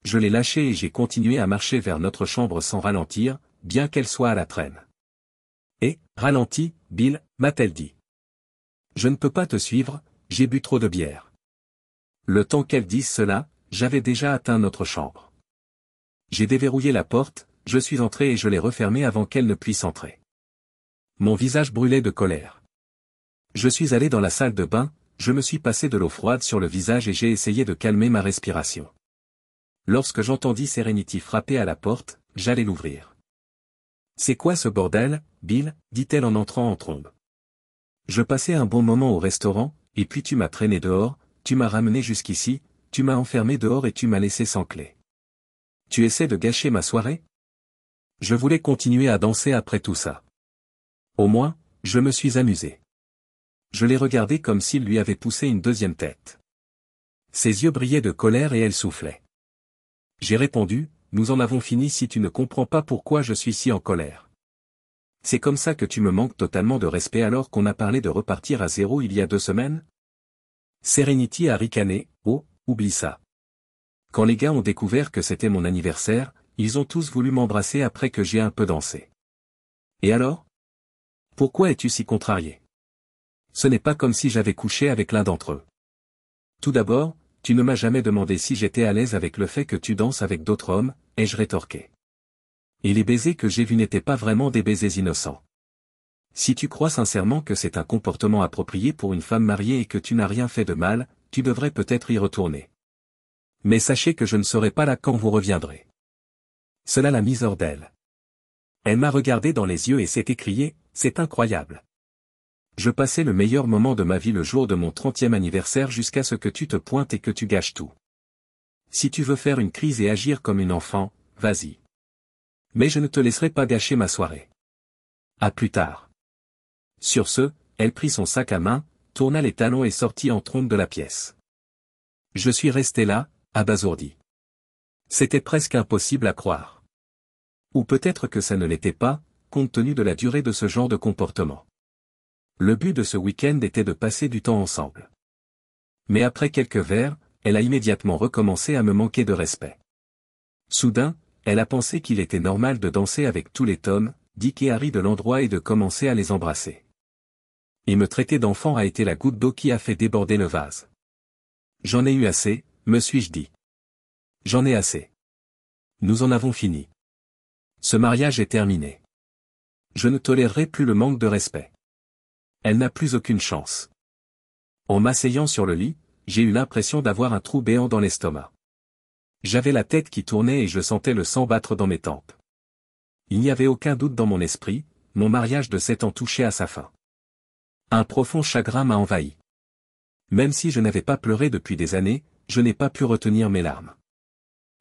Je l'ai lâché et j'ai continué à marcher vers notre chambre sans ralentir, bien qu'elle soit à la traîne. « Et, ralentis, Bill » m'a-t-elle dit. « Je ne peux pas te suivre, j'ai bu trop de bière. » Le temps qu'elle dise cela, j'avais déjà atteint notre chambre. J'ai déverrouillé la porte, je suis entré et je l'ai refermée avant qu'elle ne puisse entrer. Mon visage brûlait de colère. Je suis allé dans la salle de bain, je me suis passé de l'eau froide sur le visage et j'ai essayé de calmer ma respiration. Lorsque j'entendis Serenity frapper à la porte, j'allais l'ouvrir. « C'est quoi ce bordel, Bill » dit-elle en entrant en trombe. Je passais un bon moment au restaurant, et puis tu m'as traîné dehors, tu m'as ramené jusqu'ici, tu m'as enfermé dehors et tu m'as laissé sans clé. Tu essaies de gâcher ma soirée ? Je voulais continuer à danser après tout ça. Au moins, je me suis amusé. Je l'ai regardé comme s'il lui avait poussé une 2e tête. Ses yeux brillaient de colère et elle soufflait. J'ai répondu, nous en avons fini si tu ne comprends pas pourquoi je suis si en colère. C'est comme ça que tu me manques totalement de respect alors qu'on a parlé de repartir à 0 il y a 2 semaines ? Serenity a ricané, oh, oublie ça. Quand les gars ont découvert que c'était mon anniversaire, ils ont tous voulu m'embrasser après que j'ai un peu dansé. Et alors ? Pourquoi es-tu si contrarié ? Ce n'est pas comme si j'avais couché avec l'un d'entre eux. Tout d'abord, tu ne m'as jamais demandé si j'étais à l'aise avec le fait que tu danses avec d'autres hommes, ai-je rétorqué. Et les baisers que j'ai vus n'étaient pas vraiment des baisers innocents. Si tu crois sincèrement que c'est un comportement approprié pour une femme mariée et que tu n'as rien fait de mal, tu devrais peut-être y retourner. Mais sachez que je ne serai pas là quand vous reviendrez. Cela l'a mise hors d'elle. Elle m'a regardé dans les yeux et s'est écriée, c'est incroyable. Je passais le meilleur moment de ma vie le jour de mon 30e anniversaire jusqu'à ce que tu te pointes et que tu gâches tout. Si tu veux faire une crise et agir comme une enfant, vas-y. Mais je ne te laisserai pas gâcher ma soirée. À plus tard. Sur ce, elle prit son sac à main, tourna les talons et sortit en trombe de la pièce. Je suis resté là, abasourdi. C'était presque impossible à croire. Ou peut-être que ça ne l'était pas, compte tenu de la durée de ce genre de comportement. Le but de ce week-end était de passer du temps ensemble. Mais après quelques verres, elle a immédiatement recommencé à me manquer de respect. Soudain, elle a pensé qu'il était normal de danser avec tous les Tom, Dick et Harry de l'endroit et de commencer à les embrasser. Et me traiter d'enfant a été la goutte d'eau qui a fait déborder le vase. J'en ai eu assez, me suis-je dit. J'en ai assez. Nous en avons fini. Ce mariage est terminé. Je ne tolérerai plus le manque de respect. Elle n'a plus aucune chance. En m'asseyant sur le lit, j'ai eu l'impression d'avoir un trou béant dans l'estomac. J'avais la tête qui tournait et je sentais le sang battre dans mes tempes. Il n'y avait aucun doute dans mon esprit, mon mariage de 7 ans touchait à sa fin. Un profond chagrin m'a envahi. Même si je n'avais pas pleuré depuis des années, je n'ai pas pu retenir mes larmes.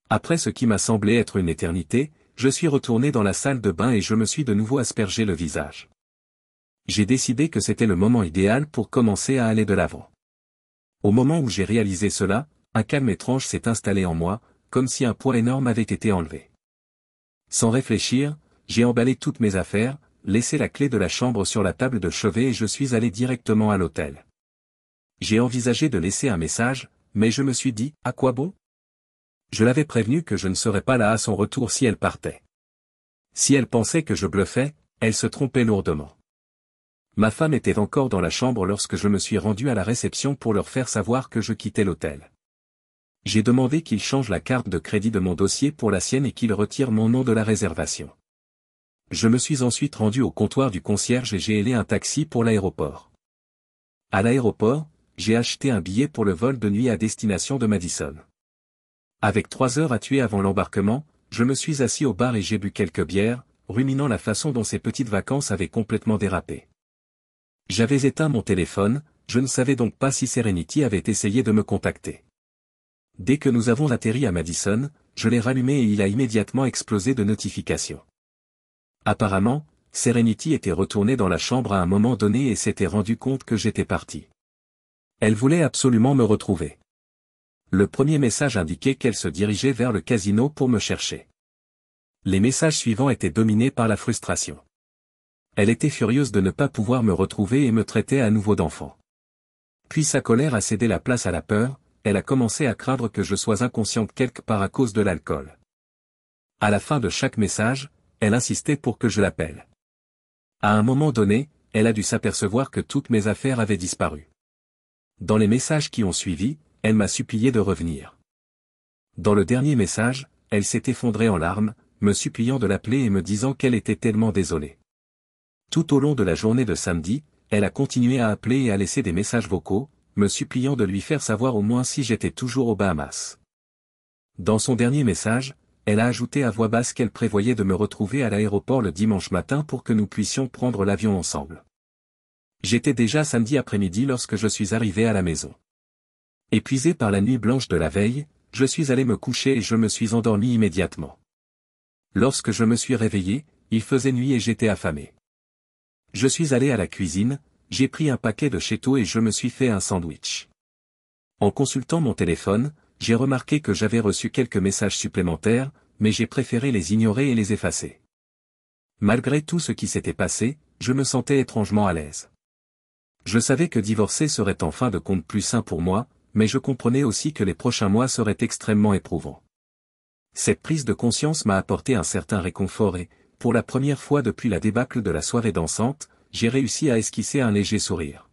Après ce qui m'a semblé être une éternité, je suis retourné dans la salle de bain et je me suis de nouveau aspergé le visage. J'ai décidé que c'était le moment idéal pour commencer à aller de l'avant. Au moment où j'ai réalisé cela, un calme étrange s'est installé en moi, comme si un poids énorme avait été enlevé. Sans réfléchir, j'ai emballé toutes mes affaires, laissé la clé de la chambre sur la table de chevet et je suis allé directement à l'hôtel. J'ai envisagé de laisser un message, mais je me suis dit, à quoi bon? Je l'avais prévenue que je ne serais pas là à son retour si elle partait. Si elle pensait que je bluffais, elle se trompait lourdement. Ma femme était encore dans la chambre lorsque je me suis rendu à la réception pour leur faire savoir que je quittais l'hôtel. J'ai demandé qu'ils changent la carte de crédit de mon dossier pour la sienne et qu'ils retirent mon nom de la réservation. Je me suis ensuite rendu au comptoir du concierge et j'ai hélé un taxi pour l'aéroport. À l'aéroport, j'ai acheté un billet pour le vol de nuit à destination de Madison. Avec 3 heures à tuer avant l'embarquement, je me suis assis au bar et j'ai bu quelques bières, ruminant la façon dont ces petites vacances avaient complètement dérapé. J'avais éteint mon téléphone, je ne savais donc pas si Serenity avait essayé de me contacter. Dès que nous avons atterri à Madison, je l'ai rallumé et il a immédiatement explosé de notifications. Apparemment, Serenity était retournée dans la chambre à un moment donné et s'était rendu compte que j'étais parti. Elle voulait absolument me retrouver. Le premier message indiquait qu'elle se dirigeait vers le casino pour me chercher. Les messages suivants étaient dominés par la frustration. Elle était furieuse de ne pas pouvoir me retrouver et me traitait à nouveau d'enfant. Puis sa colère a cédé la place à la peur, elle a commencé à craindre que je sois inconsciente quelque part à cause de l'alcool. À la fin de chaque message, elle insistait pour que je l'appelle. À un moment donné, elle a dû s'apercevoir que toutes mes affaires avaient disparu. Dans les messages qui ont suivi, elle m'a supplié de revenir. Dans le dernier message, elle s'est effondrée en larmes, me suppliant de l'appeler et me disant qu'elle était tellement désolée. Tout au long de la journée de samedi, elle a continué à appeler et à laisser des messages vocaux, me suppliant de lui faire savoir au moins si j'étais toujours aux Bahamas. Dans son dernier message, elle a ajouté à voix basse qu'elle prévoyait de me retrouver à l'aéroport le dimanche matin pour que nous puissions prendre l'avion ensemble. J'étais déjà samedi après-midi lorsque je suis arrivé à la maison. Épuisé par la nuit blanche de la veille, je suis allé me coucher et je me suis endormi immédiatement. Lorsque je me suis réveillé, il faisait nuit et j'étais affamé. Je suis allé à la cuisine, j'ai pris un paquet de Cheetos et je me suis fait un sandwich. En consultant mon téléphone, j'ai remarqué que j'avais reçu quelques messages supplémentaires, mais j'ai préféré les ignorer et les effacer. Malgré tout ce qui s'était passé, je me sentais étrangement à l'aise. Je savais que divorcer serait en fin de compte plus sain pour moi, mais je comprenais aussi que les prochains mois seraient extrêmement éprouvants. Cette prise de conscience m'a apporté un certain réconfort et, pour la première fois depuis la débâcle de la soirée dansante, j'ai réussi à esquisser un léger sourire.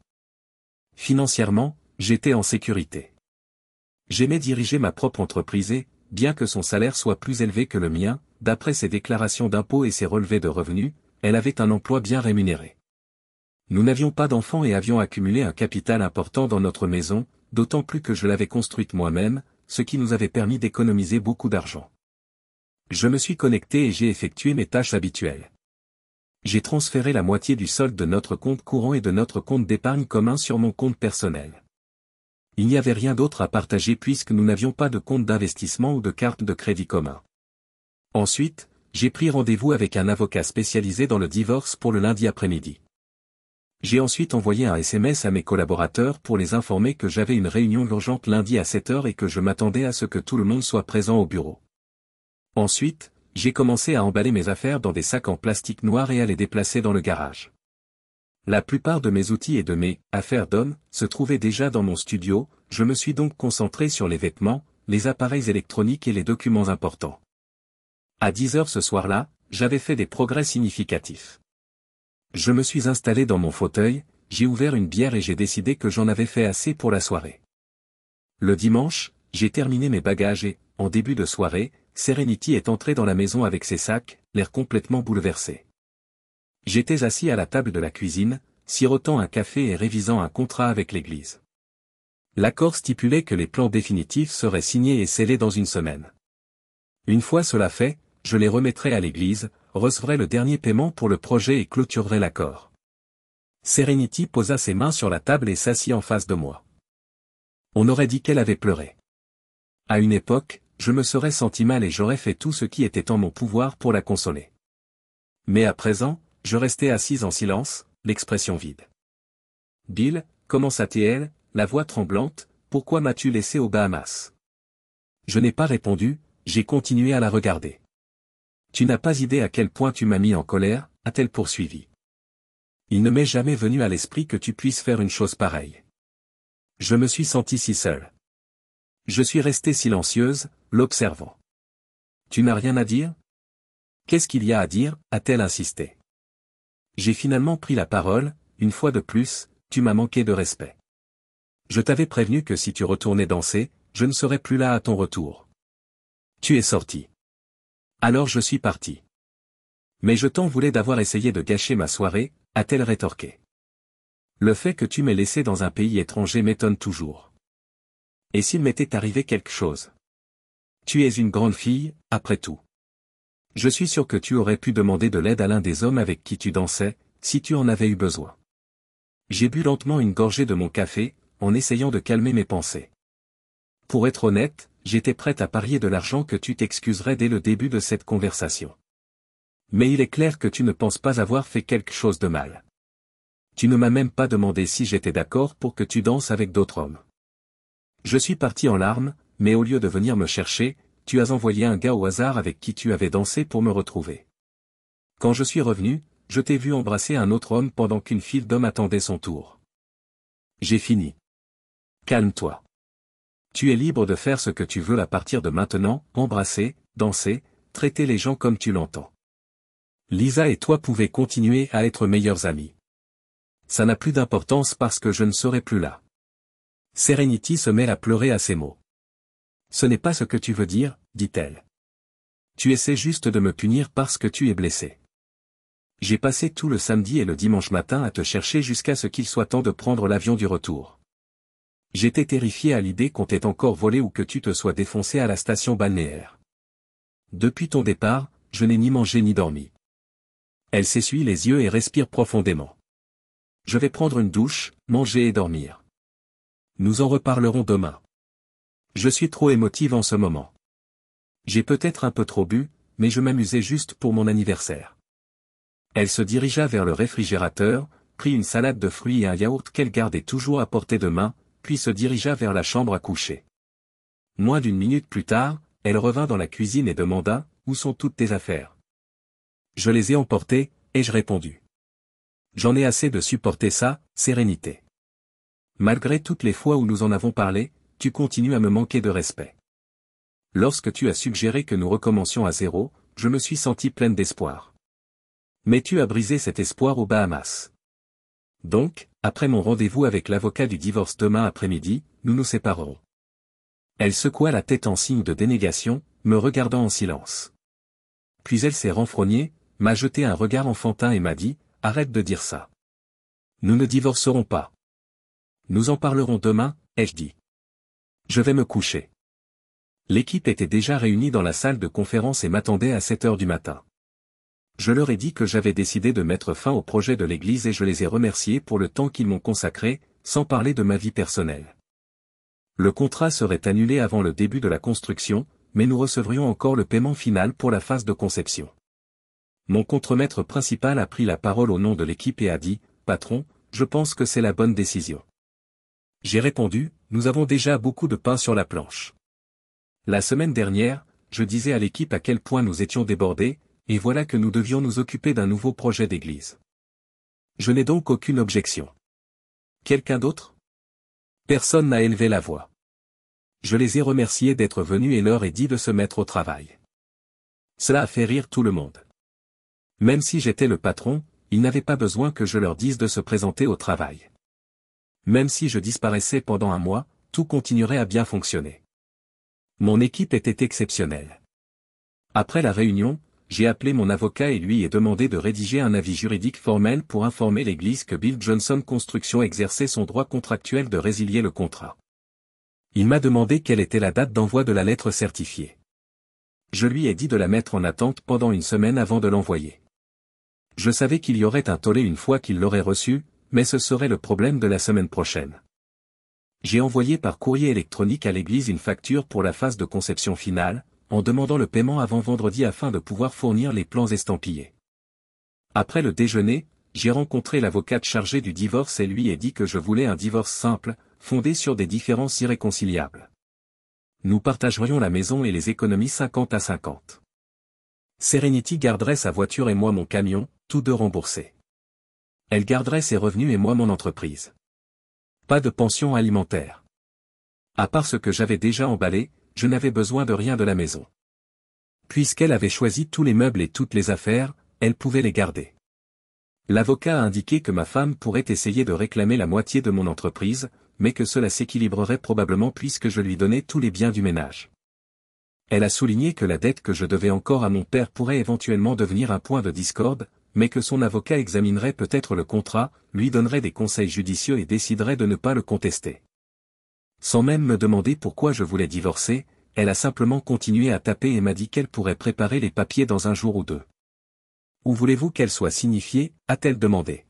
Financièrement, j'étais en sécurité. J'aimais diriger ma propre entreprise et, bien que son salaire soit plus élevé que le mien, d'après ses déclarations d'impôts et ses relevés de revenus, elle avait un emploi bien rémunéré. Nous n'avions pas d'enfants et avions accumulé un capital important dans notre maison, d'autant plus que je l'avais construite moi-même, ce qui nous avait permis d'économiser beaucoup d'argent. Je me suis connecté et j'ai effectué mes tâches habituelles. J'ai transféré la moitié du solde de notre compte courant et de notre compte d'épargne commun sur mon compte personnel. Il n'y avait rien d'autre à partager puisque nous n'avions pas de compte d'investissement ou de carte de crédit commun. Ensuite, j'ai pris rendez-vous avec un avocat spécialisé dans le divorce pour le lundi après-midi. J'ai ensuite envoyé un SMS à mes collaborateurs pour les informer que j'avais une réunion urgente lundi à 7 heures et que je m'attendais à ce que tout le monde soit présent au bureau. Ensuite, j'ai commencé à emballer mes affaires dans des sacs en plastique noir et à les déplacer dans le garage. La plupart de mes outils et de mes « affaires d'homme » se trouvaient déjà dans mon studio, je me suis donc concentré sur les vêtements, les appareils électroniques et les documents importants. À 10 heures ce soir-là, j'avais fait des progrès significatifs. Je me suis installé dans mon fauteuil, j'ai ouvert une bière et j'ai décidé que j'en avais fait assez pour la soirée. Le dimanche, j'ai terminé mes bagages et, en début de soirée, Serenity est entrée dans la maison avec ses sacs, l'air complètement bouleversé. J'étais assis à la table de la cuisine, sirotant un café et révisant un contrat avec l'église. L'accord stipulait que les plans définitifs seraient signés et scellés dans une semaine. Une fois cela fait, je les remettrai à l'église, recevrai le dernier paiement pour le projet et clôturerai l'accord. Serenity posa ses mains sur la table et s'assit en face de moi. On aurait dit qu'elle avait pleuré. À une époque, je me serais senti mal et j'aurais fait tout ce qui était en mon pouvoir pour la consoler. Mais à présent, je restais assise en silence, l'expression vide. Bill, commença-t-elle, la voix tremblante, pourquoi m'as-tu laissé aux Bahamas? Je n'ai pas répondu, j'ai continué à la regarder. Tu n'as pas idée à quel point tu m'as mis en colère, a-t-elle poursuivi. Il ne m'est jamais venu à l'esprit que tu puisses faire une chose pareille. Je me suis senti si seul. Je suis restée silencieuse, l'observant. Tu n'as rien à dire? Qu'est-ce qu'il y a à dire, a-t-elle insisté. J'ai finalement pris la parole, une fois de plus, tu m'as manqué de respect. Je t'avais prévenu que si tu retournais danser, je ne serais plus là à ton retour. Tu es sorti. Alors je suis parti. Mais je t'en voulais d'avoir essayé de gâcher ma soirée, a-t-elle rétorqué. Le fait que tu m'aies laissé dans un pays étranger m'étonne toujours. Et s'il m'était arrivé quelque chose? Tu es une grande fille, après tout. Je suis sûr que tu aurais pu demander de l'aide à l'un des hommes avec qui tu dansais, si tu en avais eu besoin. J'ai bu lentement une gorgée de mon café, en essayant de calmer mes pensées. Pour être honnête, j'étais prête à parier de l'argent que tu t'excuserais dès le début de cette conversation. Mais il est clair que tu ne penses pas avoir fait quelque chose de mal. Tu ne m'as même pas demandé si j'étais d'accord pour que tu danses avec d'autres hommes. Je suis parti en larmes, mais au lieu de venir me chercher, tu as envoyé un gars au hasard avec qui tu avais dansé pour me retrouver. Quand je suis revenu, je t'ai vu embrasser un autre homme pendant qu'une file d'hommes attendait son tour. J'ai fini. Calme-toi. Tu es libre de faire ce que tu veux à partir de maintenant, embrasser, danser, traiter les gens comme tu l'entends. Lisa et toi pouvez continuer à être meilleurs amis. Ça n'a plus d'importance parce que je ne serai plus là. Serenity se met à pleurer à ces mots. Ce n'est pas ce que tu veux dire, dit-elle. Tu essaies juste de me punir parce que tu es blessé. J'ai passé tout le samedi et le dimanche matin à te chercher jusqu'à ce qu'il soit temps de prendre l'avion du retour. J'étais terrifié à l'idée qu'on t'ait encore volé ou que tu te sois défoncé à la station balnéaire. Depuis ton départ, je n'ai ni mangé ni dormi. Elle s'essuie les yeux et respire profondément. Je vais prendre une douche, manger et dormir. Nous en reparlerons demain. Je suis trop émotive en ce moment. J'ai peut-être un peu trop bu, mais je m'amusais juste pour mon anniversaire. Elle se dirigea vers le réfrigérateur, prit une salade de fruits et un yaourt qu'elle gardait toujours à portée de main, puis se dirigea vers la chambre à coucher. Moins d'une minute plus tard, elle revint dans la cuisine et demanda « Où sont toutes tes affaires ?» Je les ai emportées, ai-je répondu. J'en ai assez de supporter ça, Sérénité. Malgré toutes les fois où nous en avons parlé, tu continues à me manquer de respect. Lorsque tu as suggéré que nous recommencions à zéro, je me suis senti pleine d'espoir. Mais tu as brisé cet espoir aux Bahamas. Donc, après mon rendez-vous avec l'avocat du divorce demain après-midi, nous nous séparerons. Elle secoua la tête en signe de dénégation, me regardant en silence. Puis elle s'est renfrognée, m'a jeté un regard enfantin et m'a dit, arrête de dire ça. Nous ne divorcerons pas. Nous en parlerons demain, ai-je dit. Je vais me coucher. L'équipe était déjà réunie dans la salle de conférence et m'attendait à 7 heures du matin. Je leur ai dit que j'avais décidé de mettre fin au projet de l'église et je les ai remerciés pour le temps qu'ils m'ont consacré, sans parler de ma vie personnelle. Le contrat serait annulé avant le début de la construction, mais nous recevrions encore le paiement final pour la phase de conception. Mon contremaître principal a pris la parole au nom de l'équipe et a dit, « Patron, je pense que c'est la bonne décision. » J'ai répondu, « Nous avons déjà beaucoup de pain sur la planche. » La semaine dernière, je disais à l'équipe à quel point nous étions débordés, et voilà que nous devions nous occuper d'un nouveau projet d'église. Je n'ai donc aucune objection. Quelqu'un d'autre? Personne n'a élevé la voix. Je les ai remerciés d'être venus et leur ai dit de se mettre au travail. Cela a fait rire tout le monde. Même si j'étais le patron, ils n'avaient pas besoin que je leur dise de se présenter au travail. Même si je disparaissais pendant un mois, tout continuerait à bien fonctionner. Mon équipe était exceptionnelle. Après la réunion, j'ai appelé mon avocat et lui ai demandé de rédiger un avis juridique formel pour informer l'Église que Bill Johnson Construction exerçait son droit contractuel de résilier le contrat. Il m'a demandé quelle était la date d'envoi de la lettre certifiée. Je lui ai dit de la mettre en attente pendant une semaine avant de l'envoyer. Je savais qu'il y aurait un tollé une fois qu'il l'aurait reçu, mais ce serait le problème de la semaine prochaine. J'ai envoyé par courrier électronique à l'église une facture pour la phase de conception finale, en demandant le paiement avant vendredi afin de pouvoir fournir les plans estampillés. Après le déjeuner, j'ai rencontré l'avocate chargée du divorce et lui ai dit que je voulais un divorce simple, fondé sur des différences irréconciliables. Nous partagerions la maison et les économies 50 à 50. Serenity garderait sa voiture et moi mon camion, tous deux remboursés. Elle garderait ses revenus et moi mon entreprise. Pas de pension alimentaire. À part ce que j'avais déjà emballé, je n'avais besoin de rien de la maison. Puisqu'elle avait choisi tous les meubles et toutes les affaires, elle pouvait les garder. L'avocat a indiqué que ma femme pourrait essayer de réclamer la moitié de mon entreprise, mais que cela s'équilibrerait probablement puisque je lui donnais tous les biens du ménage. Elle a souligné que la dette que je devais encore à mon père pourrait éventuellement devenir un point de discorde, mais que son avocat examinerait peut-être le contrat, lui donnerait des conseils judicieux et déciderait de ne pas le contester. Sans même me demander pourquoi je voulais divorcer, elle a simplement continué à taper et m'a dit qu'elle pourrait préparer les papiers dans un jour ou deux. Où voulez-vous qu'elle soit signifiée, a-t-elle demandé.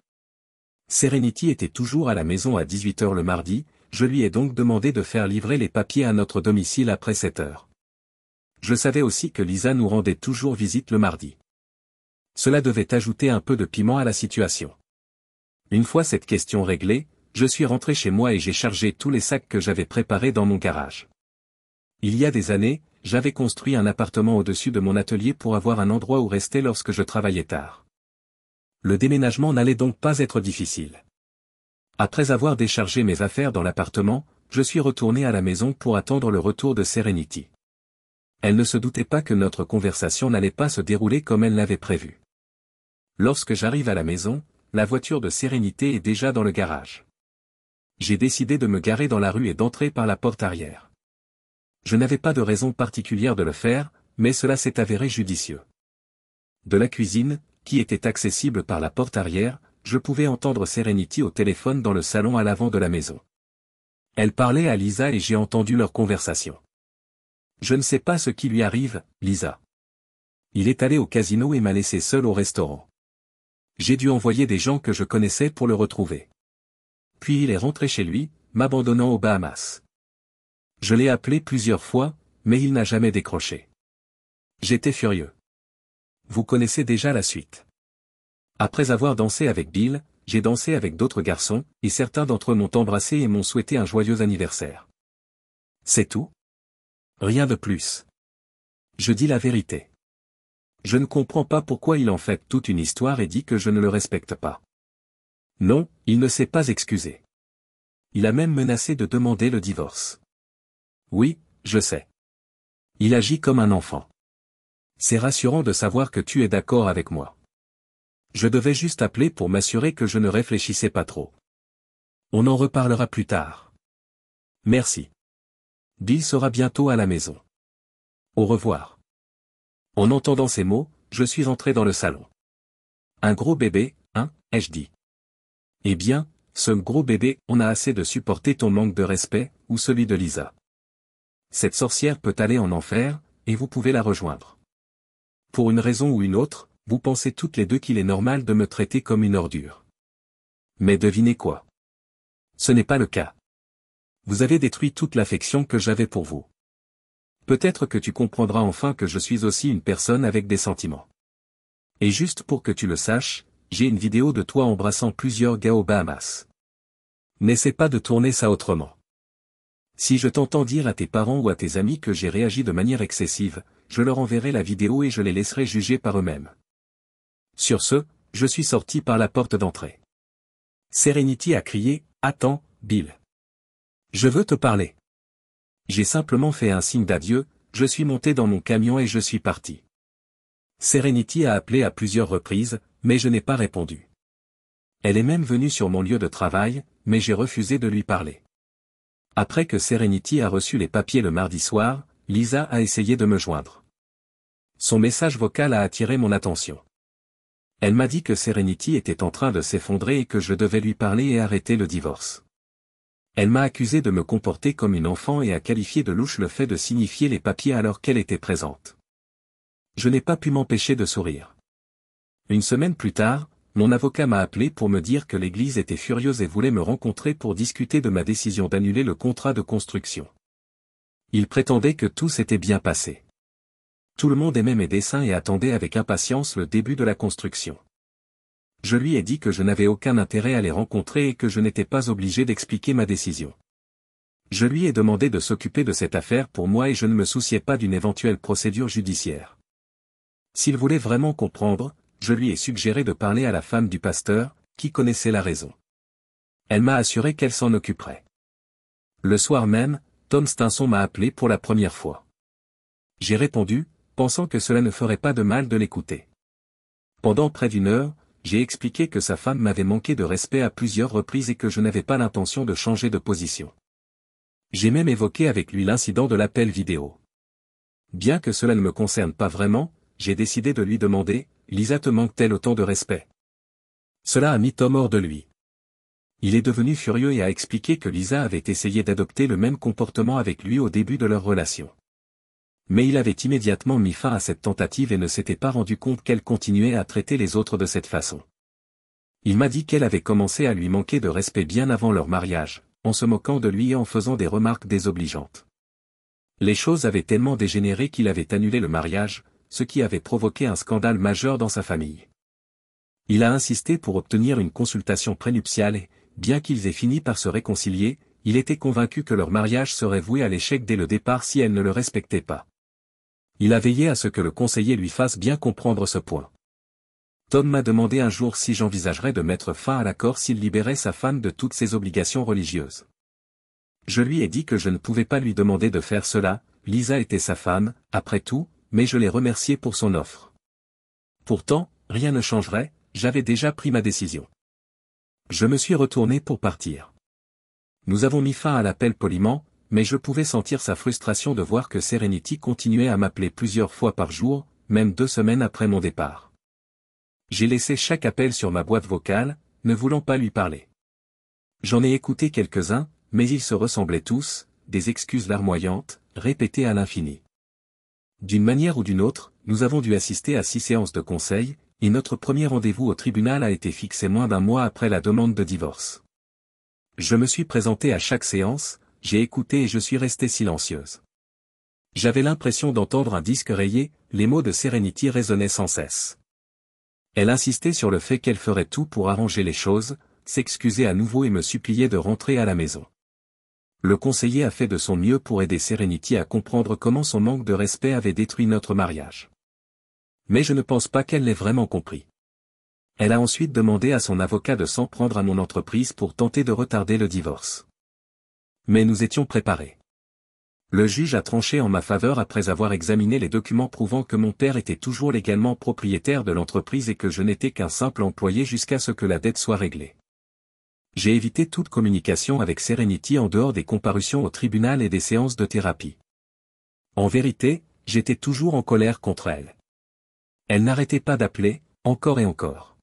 Serenity était toujours à la maison à 18 h le mardi, je lui ai donc demandé de faire livrer les papiers à notre domicile après 7 h. Je savais aussi que Lisa nous rendait toujours visite le mardi. Cela devait ajouter un peu de piment à la situation. Une fois cette question réglée, je suis rentré chez moi et j'ai chargé tous les sacs que j'avais préparés dans mon garage. Il y a des années, j'avais construit un appartement au-dessus de mon atelier pour avoir un endroit où rester lorsque je travaillais tard. Le déménagement n'allait donc pas être difficile. Après avoir déchargé mes affaires dans l'appartement, je suis retourné à la maison pour attendre le retour de Serenity. Elle ne se doutait pas que notre conversation n'allait pas se dérouler comme elle l'avait prévu. Lorsque j'arrive à la maison, la voiture de Sérénité est déjà dans le garage. J'ai décidé de me garer dans la rue et d'entrer par la porte arrière. Je n'avais pas de raison particulière de le faire, mais cela s'est avéré judicieux. De la cuisine, qui était accessible par la porte arrière, je pouvais entendre Serenity au téléphone dans le salon à l'avant de la maison. Elle parlait à Lisa et j'ai entendu leur conversation. Je ne sais pas ce qui lui arrive, Lisa. Il est allé au casino et m'a laissé seul au restaurant. J'ai dû envoyer des gens que je connaissais pour le retrouver. Puis il est rentré chez lui, m'abandonnant aux Bahamas. Je l'ai appelé plusieurs fois, mais il n'a jamais décroché. J'étais furieux. Vous connaissez déjà la suite. Après avoir dansé avec Bill, j'ai dansé avec d'autres garçons, et certains d'entre eux m'ont embrassé et m'ont souhaité un joyeux anniversaire. C'est tout? Rien de plus. Je dis la vérité. Je ne comprends pas pourquoi il en fait toute une histoire et dit que je ne le respecte pas. Non, il ne s'est pas excusé. Il a même menacé de demander le divorce. Oui, je sais. Il agit comme un enfant. C'est rassurant de savoir que tu es d'accord avec moi. Je devais juste appeler pour m'assurer que je ne réfléchissais pas trop. On en reparlera plus tard. Merci. Bill sera bientôt à la maison. Au revoir. En entendant ces mots, je suis entré dans le salon. Un gros bébé, hein, ai-je dit. Eh bien, ce gros bébé, on a assez de supporter ton manque de respect, ou celui de Lisa. Cette sorcière peut aller en enfer, et vous pouvez la rejoindre. Pour une raison ou une autre, vous pensez toutes les deux qu'il est normal de me traiter comme une ordure. Mais devinez quoi? Ce n'est pas le cas. Vous avez détruit toute l'affection que j'avais pour vous. Peut-être que tu comprendras enfin que je suis aussi une personne avec des sentiments. Et juste pour que tu le saches, j'ai une vidéo de toi embrassant plusieurs gars aux Bahamas. N'essaie pas de tourner ça autrement. Si je t'entends dire à tes parents ou à tes amis que j'ai réagi de manière excessive, je leur enverrai la vidéo et je les laisserai juger par eux-mêmes. Sur ce, je suis sorti par la porte d'entrée. Serenity a crié, « Attends, Bill. Je veux te parler. » J'ai simplement fait un signe d'adieu, je suis monté dans mon camion et je suis parti. Serenity a appelé à plusieurs reprises, mais je n'ai pas répondu. Elle est même venue sur mon lieu de travail, mais j'ai refusé de lui parler. Après que Serenity a reçu les papiers le mardi soir, Lisa a essayé de me joindre. Son message vocal a attiré mon attention. Elle m'a dit que Serenity était en train de s'effondrer et que je devais lui parler et arrêter le divorce. Elle m'a accusé de me comporter comme une enfant et a qualifié de louche le fait de signifier les papiers alors qu'elle était présente. Je n'ai pas pu m'empêcher de sourire. Une semaine plus tard, mon avocat m'a appelé pour me dire que l'église était furieuse et voulait me rencontrer pour discuter de ma décision d'annuler le contrat de construction. Il prétendait que tout s'était bien passé. Tout le monde aimait mes dessins et attendait avec impatience le début de la construction. Je lui ai dit que je n'avais aucun intérêt à les rencontrer et que je n'étais pas obligé d'expliquer ma décision. Je lui ai demandé de s'occuper de cette affaire pour moi et je ne me souciais pas d'une éventuelle procédure judiciaire. S'il voulait vraiment comprendre, je lui ai suggéré de parler à la femme du pasteur, qui connaissait la raison. Elle m'a assuré qu'elle s'en occuperait. Le soir même, Tom Stinson m'a appelé pour la première fois. J'ai répondu, pensant que cela ne ferait pas de mal de l'écouter. Pendant près d'une heure, j'ai expliqué que sa femme m'avait manqué de respect à plusieurs reprises et que je n'avais pas l'intention de changer de position. J'ai même évoqué avec lui l'incident de l'appel vidéo. Bien que cela ne me concerne pas vraiment, j'ai décidé de lui demander, « Lisa te manque-t-elle autant de respect ?» Cela a mis Tom hors de lui. Il est devenu furieux et a expliqué que Lisa avait essayé d'adopter le même comportement avec lui au début de leur relation. Mais il avait immédiatement mis fin à cette tentative et ne s'était pas rendu compte qu'elle continuait à traiter les autres de cette façon. Il m'a dit qu'elle avait commencé à lui manquer de respect bien avant leur mariage, en se moquant de lui et en faisant des remarques désobligeantes. Les choses avaient tellement dégénéré qu'il avait annulé le mariage, ce qui avait provoqué un scandale majeur dans sa famille. Il a insisté pour obtenir une consultation prénuptiale et, bien qu'ils aient fini par se réconcilier, il était convaincu que leur mariage serait voué à l'échec dès le départ si elle ne le respectait pas. Il a veillé à ce que le conseiller lui fasse bien comprendre ce point. Tom m'a demandé un jour si j'envisagerais de mettre fin à l'accord s'il libérait sa femme de toutes ses obligations religieuses. Je lui ai dit que je ne pouvais pas lui demander de faire cela, Lisa était sa femme, après tout, mais je l'ai remercié pour son offre. Pourtant, rien ne changerait, j'avais déjà pris ma décision. Je me suis retourné pour partir. Nous avons mis fin à l'appel poliment, mais je pouvais sentir sa frustration de voir que Serenity continuait à m'appeler plusieurs fois par jour, même 2 semaines après mon départ. J'ai laissé chaque appel sur ma boîte vocale, ne voulant pas lui parler. J'en ai écouté quelques-uns, mais ils se ressemblaient tous, des excuses larmoyantes, répétées à l'infini. D'une manière ou d'une autre, nous avons dû assister à 6 séances de conseil, et notre premier rendez-vous au tribunal a été fixé moins d'1 mois après la demande de divorce. Je me suis présenté à chaque séance, j'ai écouté et je suis resté silencieuse. J'avais l'impression d'entendre un disque rayé, les mots de Serenity résonnaient sans cesse. Elle insistait sur le fait qu'elle ferait tout pour arranger les choses, s'excusait à nouveau et me suppliait de rentrer à la maison. Le conseiller a fait de son mieux pour aider Serenity à comprendre comment son manque de respect avait détruit notre mariage. Mais je ne pense pas qu'elle l'ait vraiment compris. Elle a ensuite demandé à son avocat de s'en prendre à mon entreprise pour tenter de retarder le divorce. Mais nous étions préparés. Le juge a tranché en ma faveur après avoir examiné les documents prouvant que mon père était toujours légalement propriétaire de l'entreprise et que je n'étais qu'un simple employé jusqu'à ce que la dette soit réglée. J'ai évité toute communication avec Serenity en dehors des comparutions au tribunal et des séances de thérapie. En vérité, j'étais toujours en colère contre elle. Elle n'arrêtait pas d'appeler, encore et encore.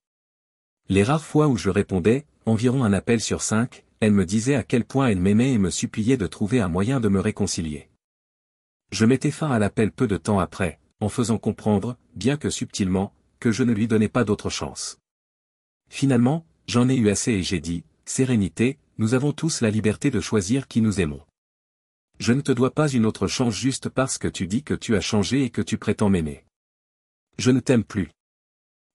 Les rares fois où je répondais, environ un appel sur 5, elle me disait à quel point elle m'aimait et me suppliait de trouver un moyen de me réconcilier. Je mettais fin à l'appel peu de temps après, en faisant comprendre, bien que subtilement, que je ne lui donnais pas d'autre chance. Finalement, j'en ai eu assez et j'ai dit, « Sérénité, nous avons tous la liberté de choisir qui nous aimons. Je ne te dois pas une autre chance juste parce que tu dis que tu as changé et que tu prétends m'aimer. Je ne t'aime plus.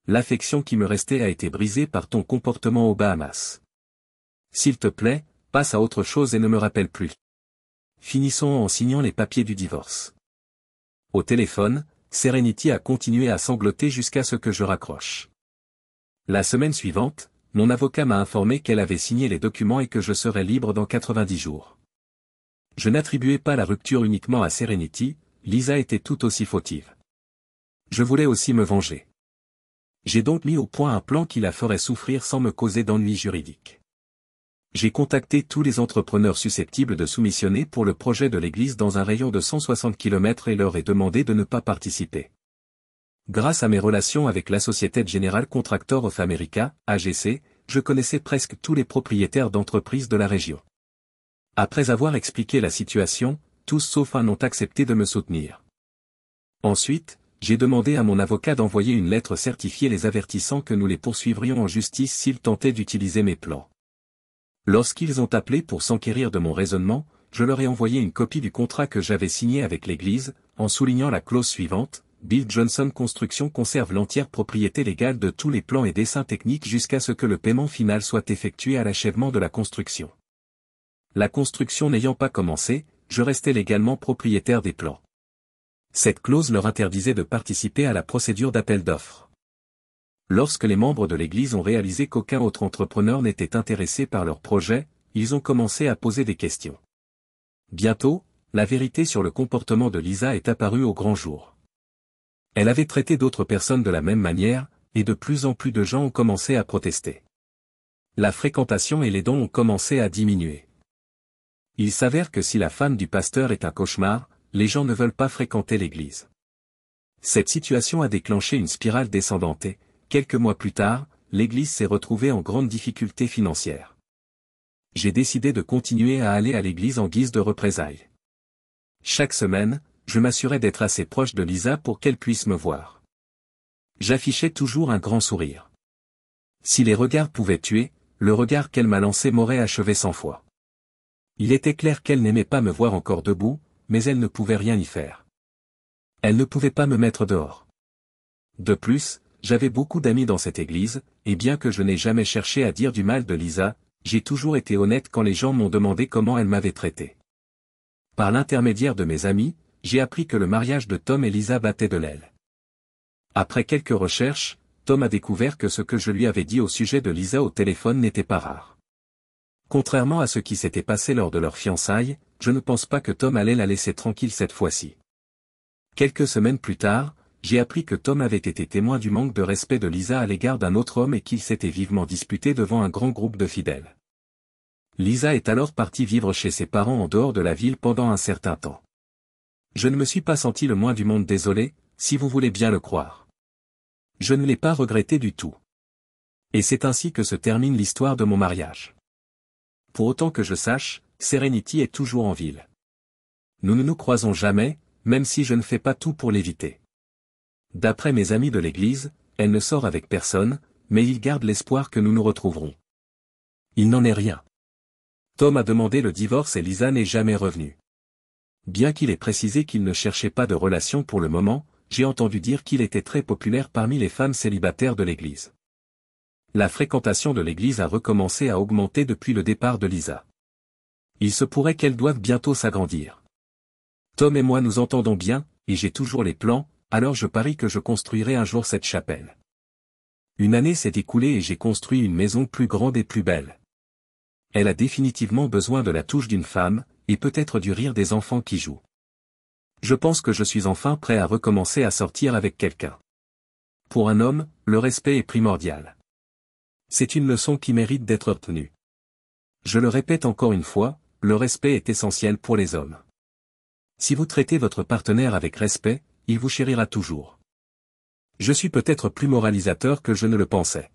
L'affection qui me restait a été brisée par ton comportement aux Bahamas. S'il te plaît, passe à autre chose et ne me rappelle plus. » Finissons en signant les papiers du divorce. Au téléphone, Serenity a continué à sangloter jusqu'à ce que je raccroche. La semaine suivante, mon avocat m'a informé qu'elle avait signé les documents et que je serais libre dans 90 jours. Je n'attribuais pas la rupture uniquement à Serenity, Lisa était tout aussi fautive. Je voulais aussi me venger. J'ai donc mis au point un plan qui la ferait souffrir sans me causer d'ennuis juridiques. J'ai contacté tous les entrepreneurs susceptibles de soumissionner pour le projet de l'église dans un rayon de 160 km et leur ai demandé de ne pas participer. Grâce à mes relations avec la Société General Contractor of America, AGC, je connaissais presque tous les propriétaires d'entreprises de la région. Après avoir expliqué la situation, tous sauf un ont accepté de me soutenir. Ensuite, j'ai demandé à mon avocat d'envoyer une lettre certifiée les avertissant que nous les poursuivrions en justice s'ils tentaient d'utiliser mes plans. Lorsqu'ils ont appelé pour s'enquérir de mon raisonnement, je leur ai envoyé une copie du contrat que j'avais signé avec l'église, en soulignant la clause suivante, Bill Johnson Construction conserve l'entière propriété légale de tous les plans et dessins techniques jusqu'à ce que le paiement final soit effectué à l'achèvement de la construction. La construction n'ayant pas commencé, je restais légalement propriétaire des plans. Cette clause leur interdisait de participer à la procédure d'appel d'offres. Lorsque les membres de l'église ont réalisé qu'aucun autre entrepreneur n'était intéressé par leur projet, ils ont commencé à poser des questions. Bientôt, la vérité sur le comportement de Lisa est apparue au grand jour. Elle avait traité d'autres personnes de la même manière, et de plus en plus de gens ont commencé à protester. La fréquentation et les dons ont commencé à diminuer. Il s'avère que si la femme du pasteur est un cauchemar, les gens ne veulent pas fréquenter l'église. Cette situation a déclenché une spirale descendante et, quelques mois plus tard, l'église s'est retrouvée en grande difficulté financière. J'ai décidé de continuer à aller à l'église en guise de représailles. Chaque semaine, je m'assurais d'être assez proche de Lisa pour qu'elle puisse me voir. J'affichais toujours un grand sourire. Si les regards pouvaient tuer, le regard qu'elle m'a lancé m'aurait achevé 100 fois. Il était clair qu'elle n'aimait pas me voir encore debout, mais elle ne pouvait rien y faire. Elle ne pouvait pas me mettre dehors. De plus, j'avais beaucoup d'amis dans cette église, et bien que je n'ai jamais cherché à dire du mal de Lisa, j'ai toujours été honnête quand les gens m'ont demandé comment elle m'avait traité. Par l'intermédiaire de mes amis, j'ai appris que le mariage de Tom et Lisa battait de l'aile. Après quelques recherches, Tom a découvert que ce que je lui avais dit au sujet de Lisa au téléphone n'était pas rare. Contrairement à ce qui s'était passé lors de leur fiançailles, je ne pense pas que Tom allait la laisser tranquille cette fois-ci. Quelques semaines plus tard, j'ai appris que Tom avait été témoin du manque de respect de Lisa à l'égard d'un autre homme et qu'il s'était vivement disputé devant un grand groupe de fidèles. Lisa est alors partie vivre chez ses parents en dehors de la ville pendant un certain temps. Je ne me suis pas senti le moins du monde désolé, si vous voulez bien le croire. Je ne l'ai pas regretté du tout. Et c'est ainsi que se termine l'histoire de mon mariage. Pour autant que je sache, Serenity est toujours en ville. Nous ne nous croisons jamais, même si je ne fais pas tout pour l'éviter. D'après mes amis de l'église, elle ne sort avec personne, mais ils gardent l'espoir que nous nous retrouverons. Il n'en est rien. Tom a demandé le divorce et Lisa n'est jamais revenue. Bien qu'il ait précisé qu'il ne cherchait pas de relation pour le moment, j'ai entendu dire qu'il était très populaire parmi les femmes célibataires de l'église. La fréquentation de l'église a recommencé à augmenter depuis le départ de Lisa. Il se pourrait qu'elle doive bientôt s'agrandir. Tom et moi nous entendons bien, et j'ai toujours les plans, alors je parie que je construirai un jour cette chapelle. Une année s'est écoulée et j'ai construit une maison plus grande et plus belle. Elle a définitivement besoin de la touche d'une femme, et peut-être du rire des enfants qui jouent. Je pense que je suis enfin prêt à recommencer à sortir avec quelqu'un. Pour un homme, le respect est primordial. C'est une leçon qui mérite d'être retenue. Je le répète encore une fois, le respect est essentiel pour les hommes. Si vous traitez votre partenaire avec respect, il vous chérira toujours. Je suis peut-être plus moralisateur que je ne le pensais.